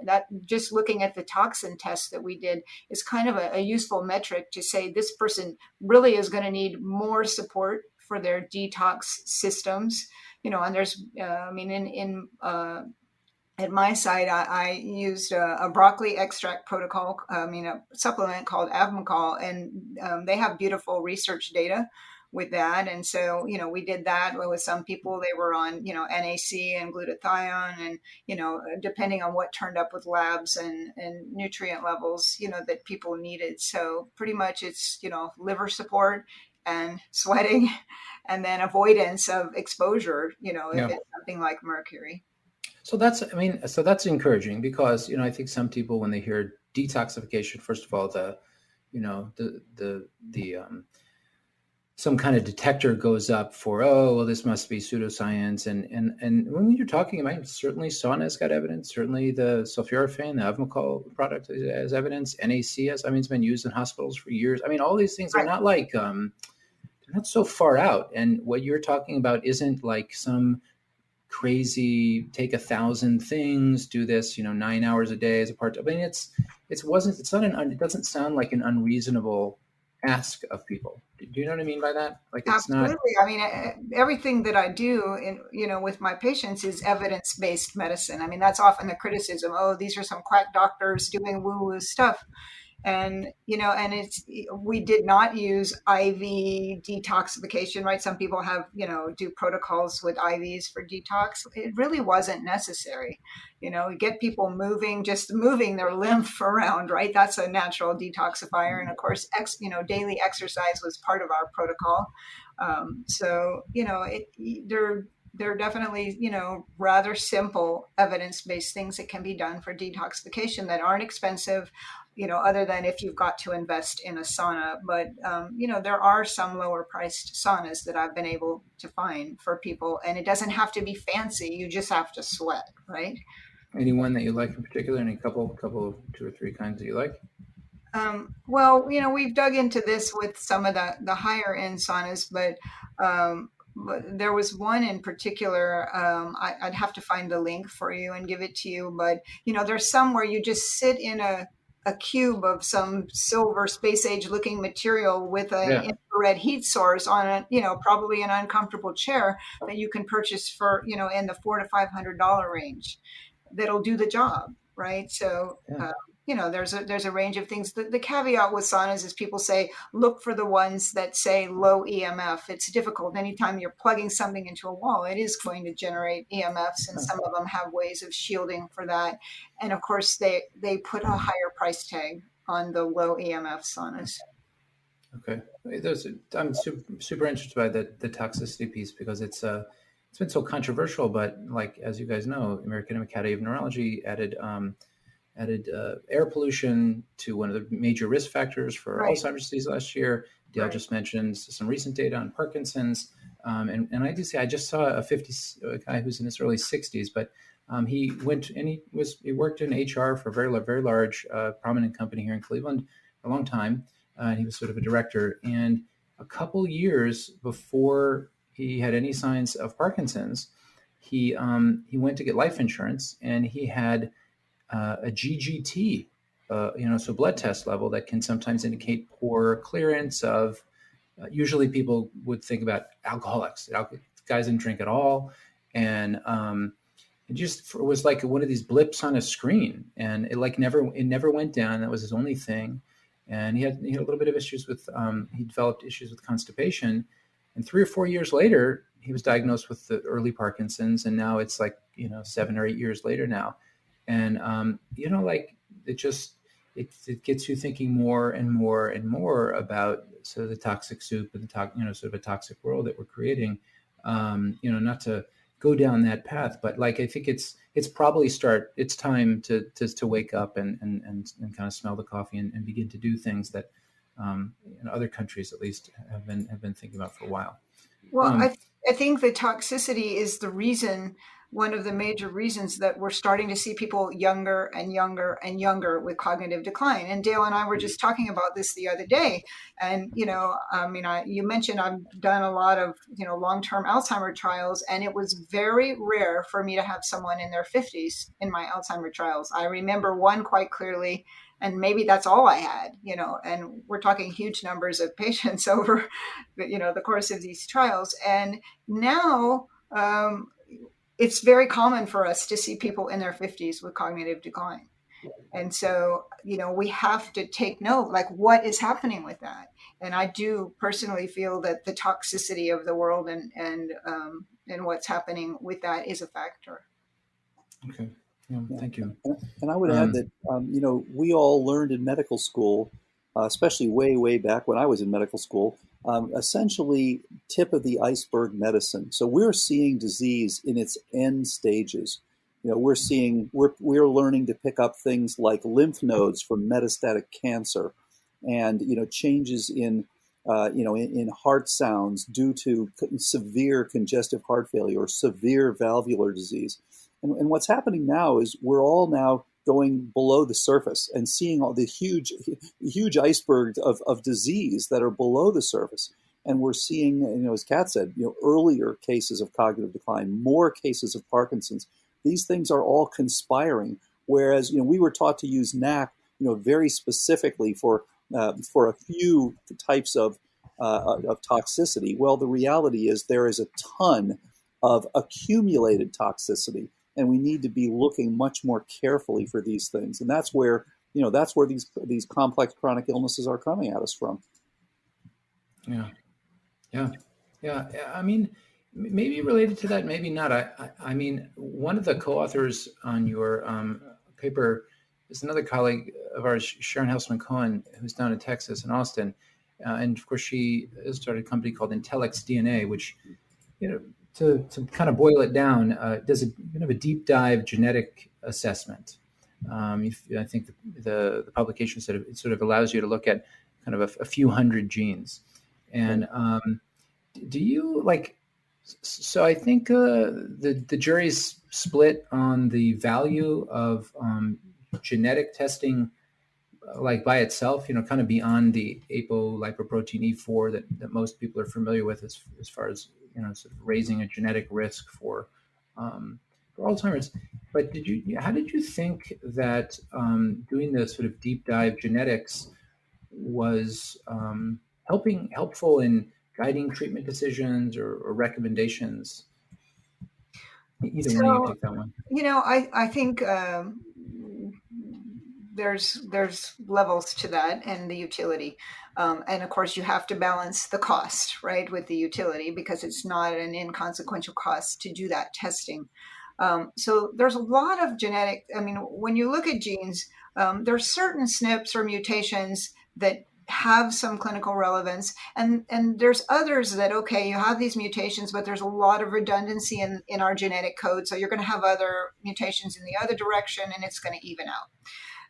that just looking at the toxin test that we did is kind of a useful metric to say this person really is going to need more support for their detox systems, and there's, at my site, I used a broccoli extract protocol, a supplement called Avmacol, and they have beautiful research data with that. And so, we did that with some people. They were on, NAC and glutathione, and, depending on what turned up with labs and nutrient levels, that people needed. So pretty much it's, liver support and sweating, and then avoidance of exposure, if it's something like mercury. So that's encouraging, because, I think some people, when they hear detoxification, first of all, some kind of detector goes up for, oh, well, this must be pseudoscience. And when you're talking about, certainly sauna's got evidence, certainly the sulforaphane, the Avmacol product has evidence, NAC has, I mean, it's been used in hospitals for years. I mean, all these things are Right. not like, they're not so far out. And what you're talking about isn't like some crazy, take 1,000 things, do this, 9 hours a day as a part. I mean, it doesn't sound like an unreasonable ask of people. Do you know what I mean by that? Like, it's not. Absolutely. I mean, everything that I do with my patients is evidence-based medicine. I mean, that's often the criticism. Oh, these are some quack doctors doing woo-woo stuff. And, we did not use IV detoxification, right? Some people have, do protocols with IVs for detox. It really wasn't necessary. Get people moving, just moving their lymph around, right? That's a natural detoxifier. And of course, daily exercise was part of our protocol. There are definitely, rather simple evidence-based things that can be done for detoxification that aren't expensive, other than if you've got to invest in a sauna. But, there are some lower priced saunas that I've been able to find for people, and it doesn't have to be fancy. You just have to sweat, right? Anyone that you like in particular? Any couple, two or three kinds that you like? Well, we've dug into this with some of the higher end saunas, but there was one in particular. I'd have to find the link for you and give it to you. But there's some where you just sit in a cube of some silver space age looking material with an Yeah. infrared heat source on probably an uncomfortable chair that you can purchase for in the $400 to $500 range. That'll do the job, right? So. Yeah. There's a range of things. The caveat with saunas is people say, look for the ones that say low EMF. It's difficult. Anytime you're plugging something into a wall, it is going to generate EMFs, and some of them have ways of shielding for that. And of course, they put a higher price tag on the low EMF saunas. Okay. I'm super interested by the toxicity piece because it's been so controversial. But like, as you guys know, American Academy of Neurology added air pollution to one of the major risk factors for Right. Alzheimer's disease last year. Dale Right. just mentioned some recent data on Parkinson's. And I do say, I just saw a guy who's in his early 60s, but he went and he worked in HR for a very, very large, prominent company here in Cleveland for a long time. And he was sort of a director. And a couple years before he had any signs of Parkinson's, he went to get life insurance, and he had a GGT, so blood test level that can sometimes indicate poor clearance of. Usually, people would think about alcoholics. Guys didn't drink at all, and it was like one of these blips on a screen, and it never went down. That was his only thing, and he had a little bit of issues with. He developed issues with constipation, and 3 or 4 years later, he was diagnosed with the early Parkinson's, and now it's like 7 or 8 years later now. And it gets you thinking more and more and more about sort of the toxic soup and sort of a toxic world that we're creating. Not to go down that path, but like, I think it's probably it's time to wake up and kind of smell the coffee and begin to do things that other countries at least have been thinking about for a while. Well, I think the toxicity is one of the major reasons that we're starting to see people younger and younger and younger with cognitive decline. And Dale and I were just talking about this the other day. And, you mentioned I've done a lot of, long-term Alzheimer trials, and it was very rare for me to have someone in their 50s in my Alzheimer trials. I remember one quite clearly, and maybe that's all I had, and we're talking huge numbers of patients over, the course of these trials. And now, it's very common for us to see people in their 50s with cognitive decline. And so, we have to take note, like, what is happening with that? And I do personally feel that the toxicity of the world and what's happening with that is a factor. Okay. Yeah, thank you. And I would add that, we all learned in medical school, especially way, way back when I was in medical school, essentially tip of the iceberg medicine. So we're seeing disease in its end stages. We're learning to pick up things like lymph nodes from metastatic cancer, and changes in in heart sounds due to severe congestive heart failure or severe valvular disease. And what's happening now is we're all now going below the surface and seeing all the huge icebergs of disease that are below the surface. And we're seeing, as Kat said, earlier cases of cognitive decline, more cases of Parkinson's. These things are all conspiring. Whereas, we were taught to use NAC, very specifically for a few types of toxicity. Well, the reality is there is a ton of accumulated toxicity, and we need to be looking much more carefully for these things. And that's where these complex chronic illnesses are coming at us from. Yeah. I mean, maybe related to that, maybe not. I mean, one of the co-authors on your paper is another colleague of ours, Sharon Houseman-Cohen, who's down in Texas in Austin. And of course, she has started a company called Intellect's DNA, which, to kind of boil it down, does a deep dive genetic assessment. I think the publication said it sort of allows you to look at kind of a few hundred genes. And do you like? So I think the jury's split on the value of genetic testing, like by itself, kind of beyond the apolipoprotein E4 that most people are familiar with as far as, sort of raising a genetic risk for Alzheimer's. But how did you think that doing the sort of deep dive genetics was helpful in guiding treatment decisions or recommendations? Either one of you take that one. I think there's levels to that and the utility. And of course, you have to balance the cost, right, with the utility, because it's not an inconsequential cost to do that testing. So there's a lot of genetic, when you look at genes, there's certain SNPs or mutations that have some clinical relevance, and there's others that, okay, you have these mutations, but there's a lot of redundancy in our genetic code, so you're going to have other mutations in the other direction, and it's going to even out.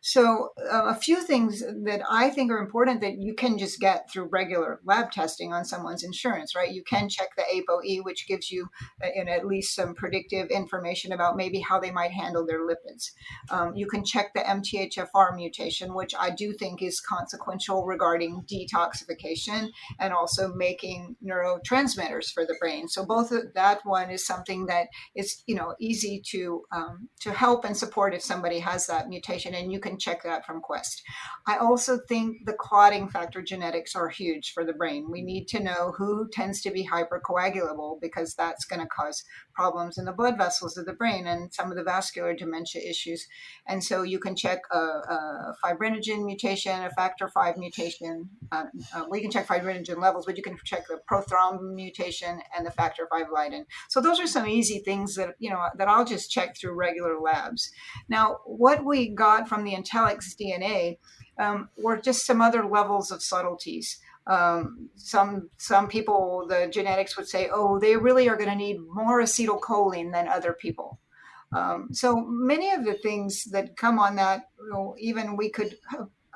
So a few things that I think are important that you can just get through regular lab testing on someone's insurance, right? You can check the ApoE, which gives you at least some predictive information about maybe how they might handle their lipids. You can check the MTHFR mutation, which I do think is consequential regarding detoxification and also making neurotransmitters for the brain. So both of that one is something that is, easy to help and support if somebody has that mutation, and you can check that from Quest. I also think the clotting factor genetics are huge for the brain. We need to know who tends to be hypercoagulable, because that's going to cause problems in the blood vessels of the brain and some of the vascular dementia issues. And so you can check a fibrinogen mutation, a factor V mutation. We can check fibrinogen levels, but you can check the prothrombin mutation and the factor V Leiden. So those are some easy things that I'll just check through regular labs. Now, what we got from the Intellect's DNA were just some other levels of subtleties. Some people, the genetics would say, oh, they really are going to need more acetylcholine than other people. So many of the things that come on that, even we could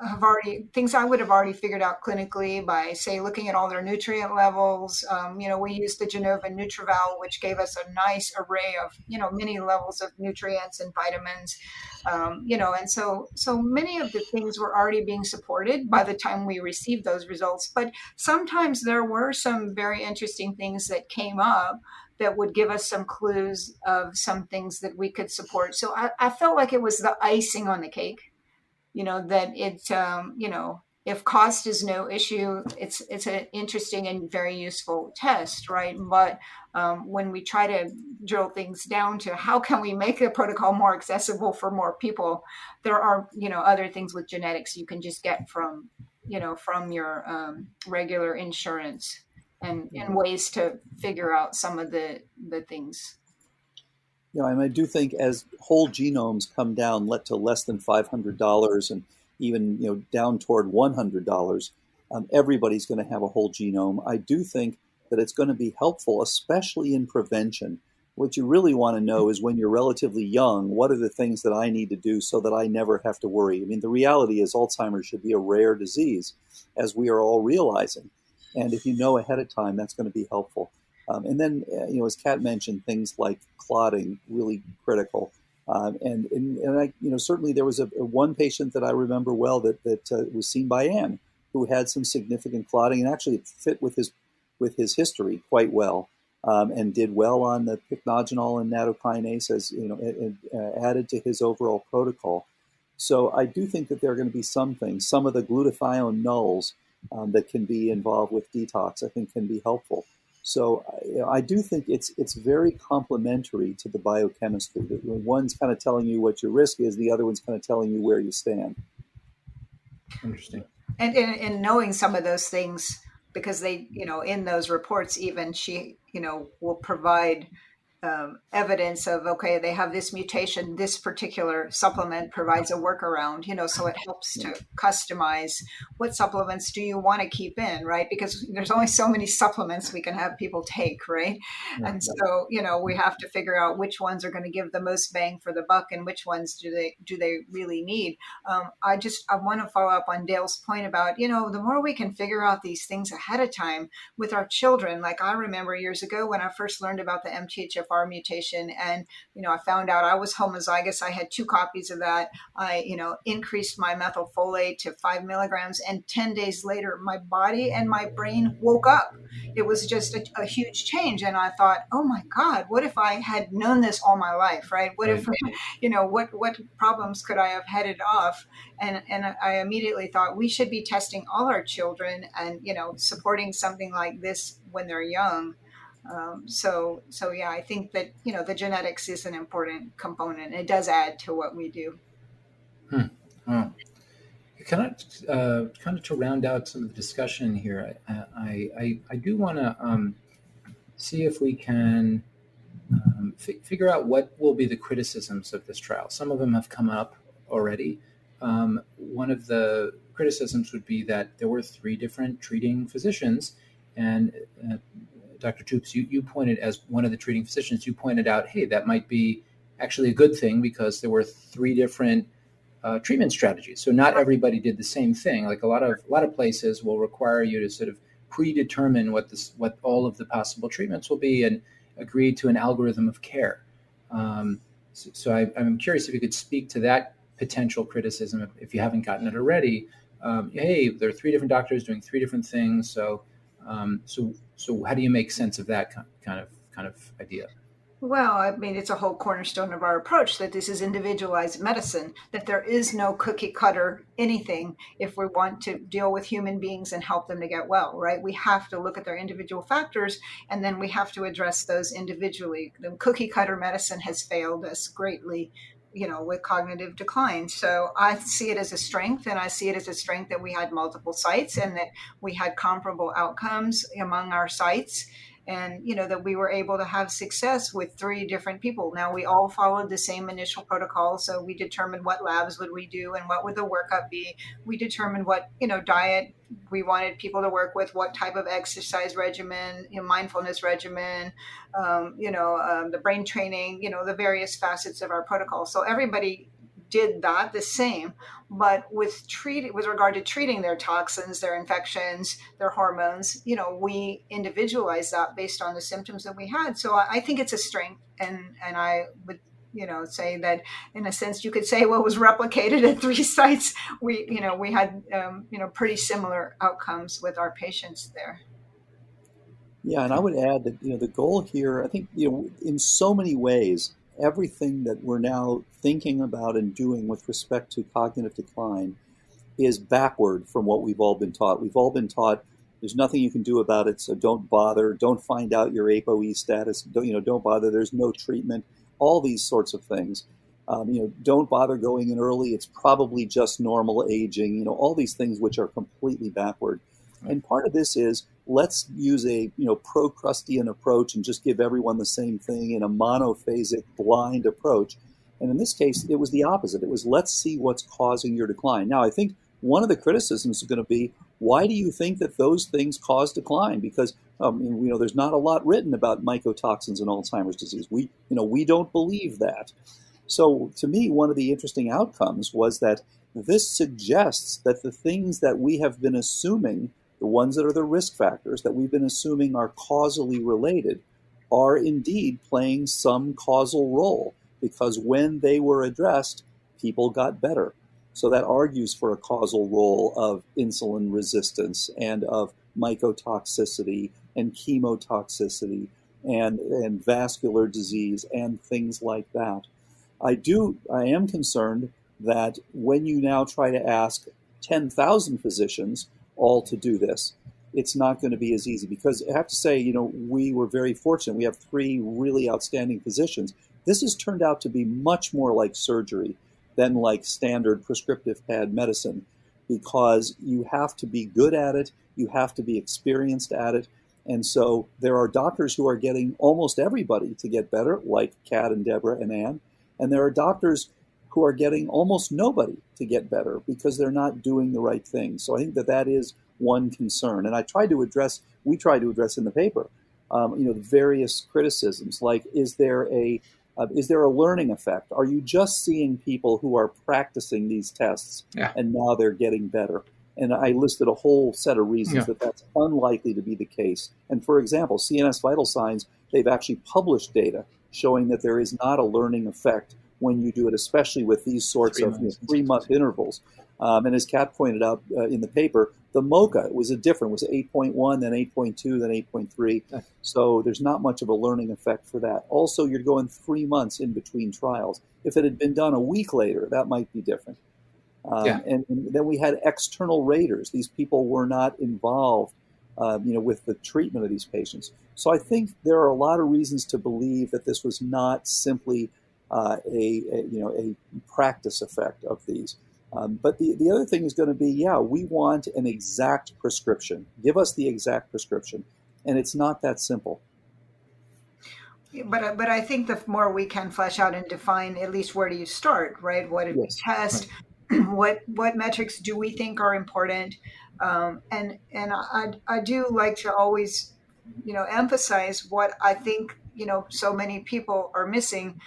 have already, things I would have already figured out clinically by, say, looking at all their nutrient levels. We used the Genova NutriVal, which gave us a nice array of, many levels of nutrients and vitamins. And so many of the things were already being supported by the time we received those results. But sometimes there were some very interesting things that came up that would give us some clues of some things that we could support. So I felt like it was the icing on the cake, that it's, if cost is no issue, it's an interesting and very useful test, right? But when we try to drill things down to how can we make the protocol more accessible for more people, there are, other things with genetics you can just get from your regular insurance and ways to figure out some of the things. And I do think as whole genomes come down to less than $500 and even down toward $100, everybody's going to have a whole genome. I do think that it's going to be helpful, especially in prevention. What you really want to know is when you're relatively young, what are the things that I need to do so that I never have to worry? The reality is Alzheimer's should be a rare disease, as we are all realizing. And if you know ahead of time, that's going to be helpful. And then, as Kat mentioned, things like clotting, really critical. And I, certainly there was a one patient that I remember well that was seen by Anne, who had some significant clotting, and actually it fit with his history quite well, and did well on the pycnogenol and nattokinase as added to his overall protocol. So I do think that there are going to be some things, some of the glutathione nulls that can be involved with detox, I think can be helpful. So I do think it's very complementary to the biochemistry. One's kind of telling you what your risk is, the other one's kind of telling you where you stand. Interesting. And in knowing some of those things, because they, in those reports, even she, will provide evidence of, okay, they have this mutation, this particular supplement provides a workaround, so it helps to customize what supplements do you want to keep in, right? Because there's only so many supplements we can have people take, right? Yeah, and so, we have to figure out which ones are going to give the most bang for the buck and which ones do they really need. I want to follow up on Dale's point about, the more we can figure out these things ahead of time with our children. Like I remember years ago when I first learned about the MTHFR mutation, and I found out I was homozygous. I had 2 copies of that. I increased my methylfolate to 5 milligrams, and 10 days later my body and my brain woke up. It was just a huge change, and I thought, oh my God, what if I had known this all my life, right? What if what problems could I have headed off? And I immediately thought we should be testing all our children and supporting something like this when they're young. So yeah, I think that, the genetics is an important component. It does add to what we do. Wow. Kind of to round out some of the discussion here, I do want to see if we can figure out what will be the criticisms of this trial. Some of them have come up already. One of the criticisms would be that there were 3 different treating physicians, and Dr. Toups, you pointed, as one of the treating physicians, you pointed out, hey, that might be actually a good thing because there were 3 different treatment strategies. So not everybody did the same thing. Like a lot of places will require you to sort of predetermine what all of the possible treatments will be and agree to an algorithm of care. So I'm curious if you could speak to that potential criticism if you haven't gotten it already. Hey, there are 3 different doctors doing 3 different things. So how do you make sense of that kind of idea? Well, I mean, it's a whole cornerstone of our approach that this is individualized medicine, that there is no cookie cutter anything if we want to deal with human beings and help them to get well, right? We have to look at their individual factors, and then we have to address those individually. The cookie cutter medicine has failed us greatly, with cognitive decline. So I see it as a strength, and I see it as a strength that we had multiple sites and that we had comparable outcomes among our sites. And, that we were able to have success with 3 different people. Now, we all followed the same initial protocol. So we determined what labs would we do and what would the workup be. We determined what, diet we wanted people to work with, what type of exercise regimen, mindfulness regimen, the brain training, the various facets of our protocol. So everybody did that the same, but with regard to treating their toxins, their infections, their hormones, we individualized that based on the symptoms that we had. So I think it's a strength, and I would say that in a sense you could say what was replicated at 3 sites. We had pretty similar outcomes with our patients there. Yeah, and I would add that the goal here, I think in so many ways, everything that we're now thinking about and doing with respect to cognitive decline is backward from what we've all been taught. We've all been taught there's nothing you can do about it, so don't bother. Don't find out your ApoE status. Don't bother. There's no treatment. All these sorts of things. Don't bother going in early. It's probably just normal aging. All these things which are completely backward. And part of this is let's use a Procrustean approach and just give everyone the same thing in a monophasic blind approach. And in this case, it was the opposite. It was let's see what's causing your decline. Now, I think one of the criticisms is going to be, why do you think that those things cause decline? Because there's not a lot written about mycotoxins in Alzheimer's disease. We don't believe that. So to me, one of the interesting outcomes was that this suggests that the things that we have been assuming the ones that are the risk factors that we've been assuming are causally related, are indeed playing some causal role, because when they were addressed, people got better. So that argues for a causal role of insulin resistance and of mycotoxicity and chemotoxicity and vascular disease and things like that. I am concerned that when you now try to ask 10,000 physicians all to do this, it's not going to be as easy, because I have to say, we were very fortunate. We have 3 really outstanding physicians. This has turned out to be much more like surgery than like standard prescriptive pad medicine, because you have to be good at it, you have to be experienced at it. And so there are doctors who are getting almost everybody to get better, like Kat and Deborah and Ann, and there are doctors who are getting almost nobody to get better because they're not doing the right thing. So I think that is one concern. And we try to address in the paper, the various criticisms, like, is there a learning effect? Are you just seeing people who are practicing these tests and now they're getting better? And I listed a whole set of reasons that that's unlikely to be the case. And for example, CNS vital signs, they've actually published data showing that there is not a learning effect when you do it, especially with these sorts of 3-month intervals. And as Kat pointed out in the paper, the MoCA was it was 8.1, then 8.2, then 8.3. So there's not much of a learning effect for that. Also, you're going 3 months in between trials. If it had been done a week later, that might be different. And then we had external raters. These people were not involved, with the treatment of these patients. So I think there are a lot of reasons to believe that this was not simply a practice effect of these. But the other thing is going to be, we want an exact prescription. Give us the exact prescription. And it's not that simple. But I think the more we can flesh out and define at least where do you start, right? What do we test? Right. What metrics do we think are important? And I do like to always, emphasize what I think, so many people are missing.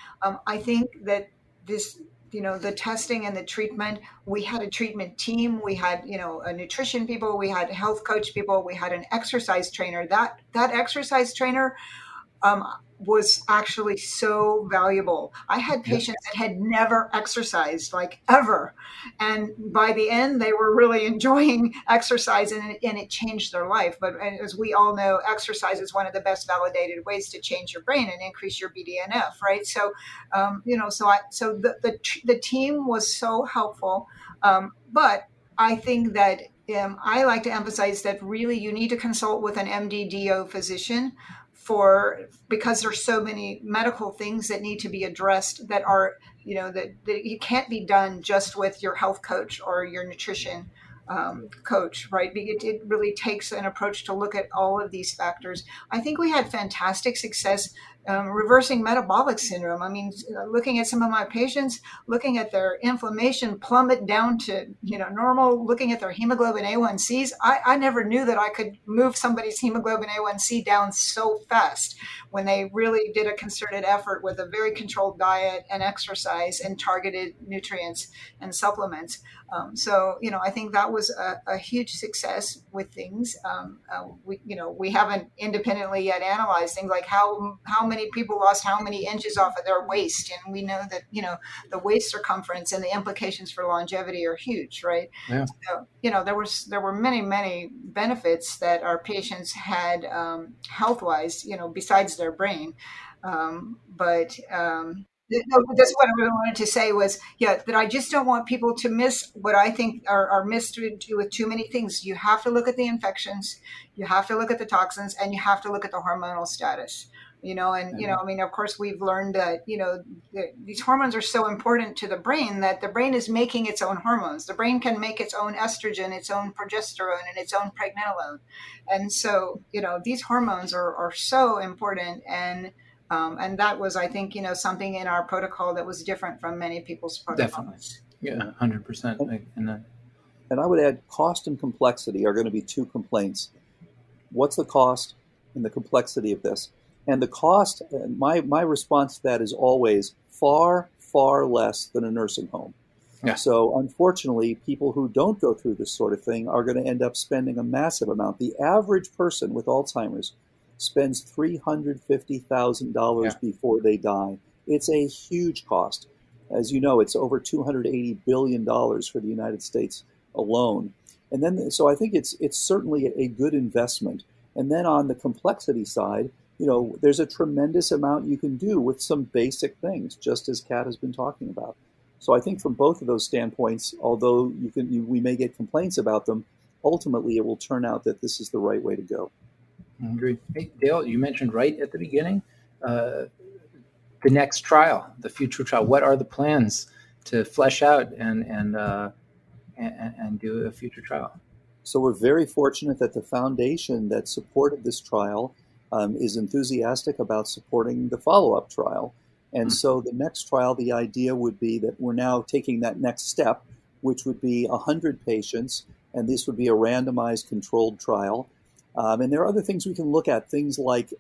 I think that this, the testing and the treatment, we had a treatment team, we had, a nutrition people, we had health coach people, we had an exercise trainer. That exercise trainer was actually so valuable. I had patients that had never exercised, like ever. And by the end, they were really enjoying exercise and it changed their life. But as we all know, exercise is one of the best validated ways to change your brain and increase your BDNF, right? So, so the team was so helpful. But I think that I like to emphasize that really you need to consult with an MD-DO physician because there's so many medical things that need to be addressed that are, that it can't be done just with your health coach or your nutrition coach, right? It really takes an approach to look at all of these factors. I think we had fantastic success reversing metabolic syndrome. I mean, looking at some of my patients, looking at their inflammation plummet down to, normal, looking at their hemoglobin A1Cs. I never knew that I could move somebody's hemoglobin A1C down so fast when they really did a concerted effort with a very controlled diet and exercise and targeted nutrients and supplements. So, I think that was a huge success with things. We haven't independently yet analyzed things like how many people lost how many inches off of their waist. And we know that, the waist circumference and the implications for longevity are huge, right? Yeah. So, there were many, many benefits that our patients had health-wise, besides their brain. That's what I really wanted to say was, that I just don't want people to miss what I think are missed with too many things. You have to look at the infections, you have to look at the toxins, and you have to look at the hormonal status. Of course, we've learned that, these hormones are so important to the brain that the brain is making its own hormones. The brain can make its own estrogen, its own progesterone, and its own pregnenolone. And so, these hormones are so important. And that was, I think, something in our protocol that was different from many people's protocols. Definitely. Yeah, 100%. And I would add cost and complexity are going to be 2 complaints. What's the cost and the complexity of this? And the cost, my response to that is always far, far less than a nursing home. Yeah. So unfortunately, people who don't go through this sort of thing are going to end up spending a massive amount. The average person with Alzheimer's spends $350,000 Yeah. before they die. It's a huge cost. As you know, it's over $280 billion for the United States alone. And then, so I think it's certainly a good investment. And then on the complexity side, there's a tremendous amount you can do with some basic things, just as Kat has been talking about. So I think from both of those standpoints, although we may get complaints about them, ultimately it will turn out that this is the right way to go. I agree. Hey, Dale, you mentioned right at the beginning the next trial, the future trial. What are the plans to flesh out and do a future trial? So we're very fortunate that the foundation that supported this trial is enthusiastic about supporting the follow-up trial. And so the next trial, the idea would be that we're now taking that next step, which would be 100 patients, and this would be a randomized controlled trial. And there are other things we can look at, things like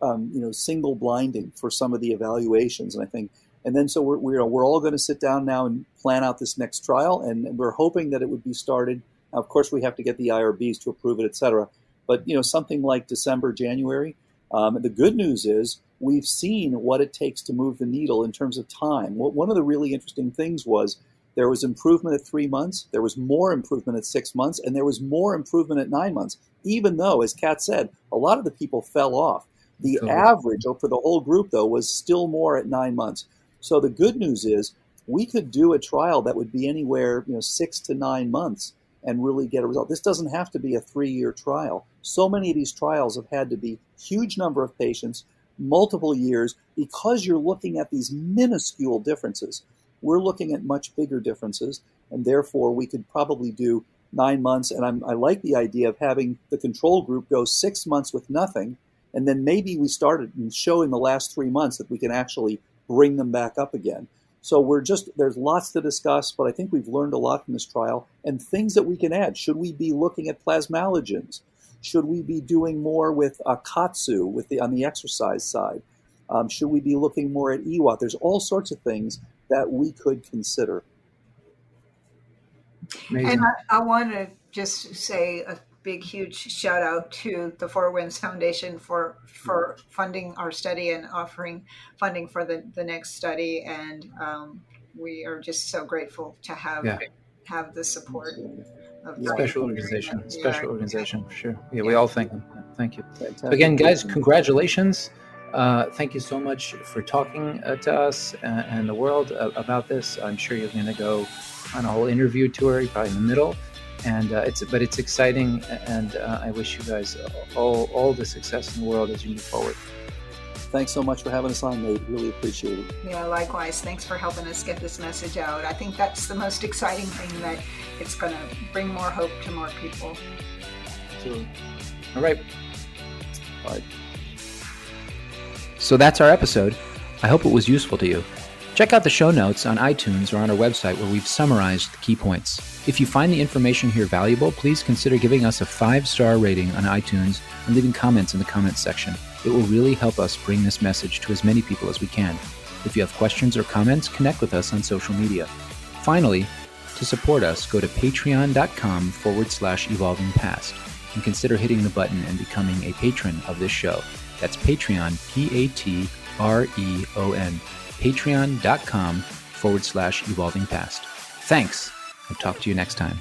single blinding for some of the evaluations. And then so we're all going to sit down now and plan out this next trial, and we're hoping that it would be started. Now, of course, we have to get the IRBs to approve it, et cetera. But something like December, January. The good news is we've seen what it takes to move the needle in terms of time. One of the really interesting things was there was improvement at 3 months, there was more improvement at 6 months, and there was more improvement at 9 months, even though, as Kat said, a lot of the people fell off. The average for the whole group, though, was still more at 9 months. So the good news is we could do a trial that would be anywhere 6 to 9 months and really get a result. This doesn't have to be a 3-year trial. So many of these trials have had to be huge number of patients, multiple years, because you're looking at these minuscule differences. We're looking at much bigger differences, and therefore we could probably do 9 months. And I like the idea of having the control group go 6 months with nothing, and then maybe we started and show in the last 3 months that we can actually bring them back up again. So there's lots to discuss, but I think we've learned a lot from this trial and things that we can add. Should we be looking at plasmalogens? Should we be doing more with Katsu on the exercise side? Should we be looking more at EWAT? There's all sorts of things that we could consider. Amazing. And I want to just say a big, huge shout out to the Four Winds Foundation for funding our study and offering funding for the next study. And we are just so grateful to have the support of special organization, for sure. Yeah, we all thank them. Thank you. So again, guys, congratulations. Thank you so much for talking to us and the world about this. I'm sure you're going to go on a whole interview tour, probably in the middle. And it's exciting, and I wish you guys all the success in the world as you move forward. Thanks so much for having us on, Nate. Really appreciate it. Yeah, likewise. Thanks for helping us get this message out. I think that's the most exciting thing, that it's going to bring more hope to more people. Absolutely. All right. Bye. So that's our episode. I hope it was useful to you. Check out the show notes on iTunes or on our website where we've summarized the key points. If you find the information here valuable, please consider giving us a 5-star rating on iTunes and leaving comments in the comments section. It will really help us bring this message to as many people as we can. If you have questions or comments, connect with us on social media. Finally, to support us, go to patreon.com/evolving past and consider hitting the button and becoming a patron of this show. That's Patreon, Patreon, patreon.com/evolving past. Thanks. I'll talk to you next time.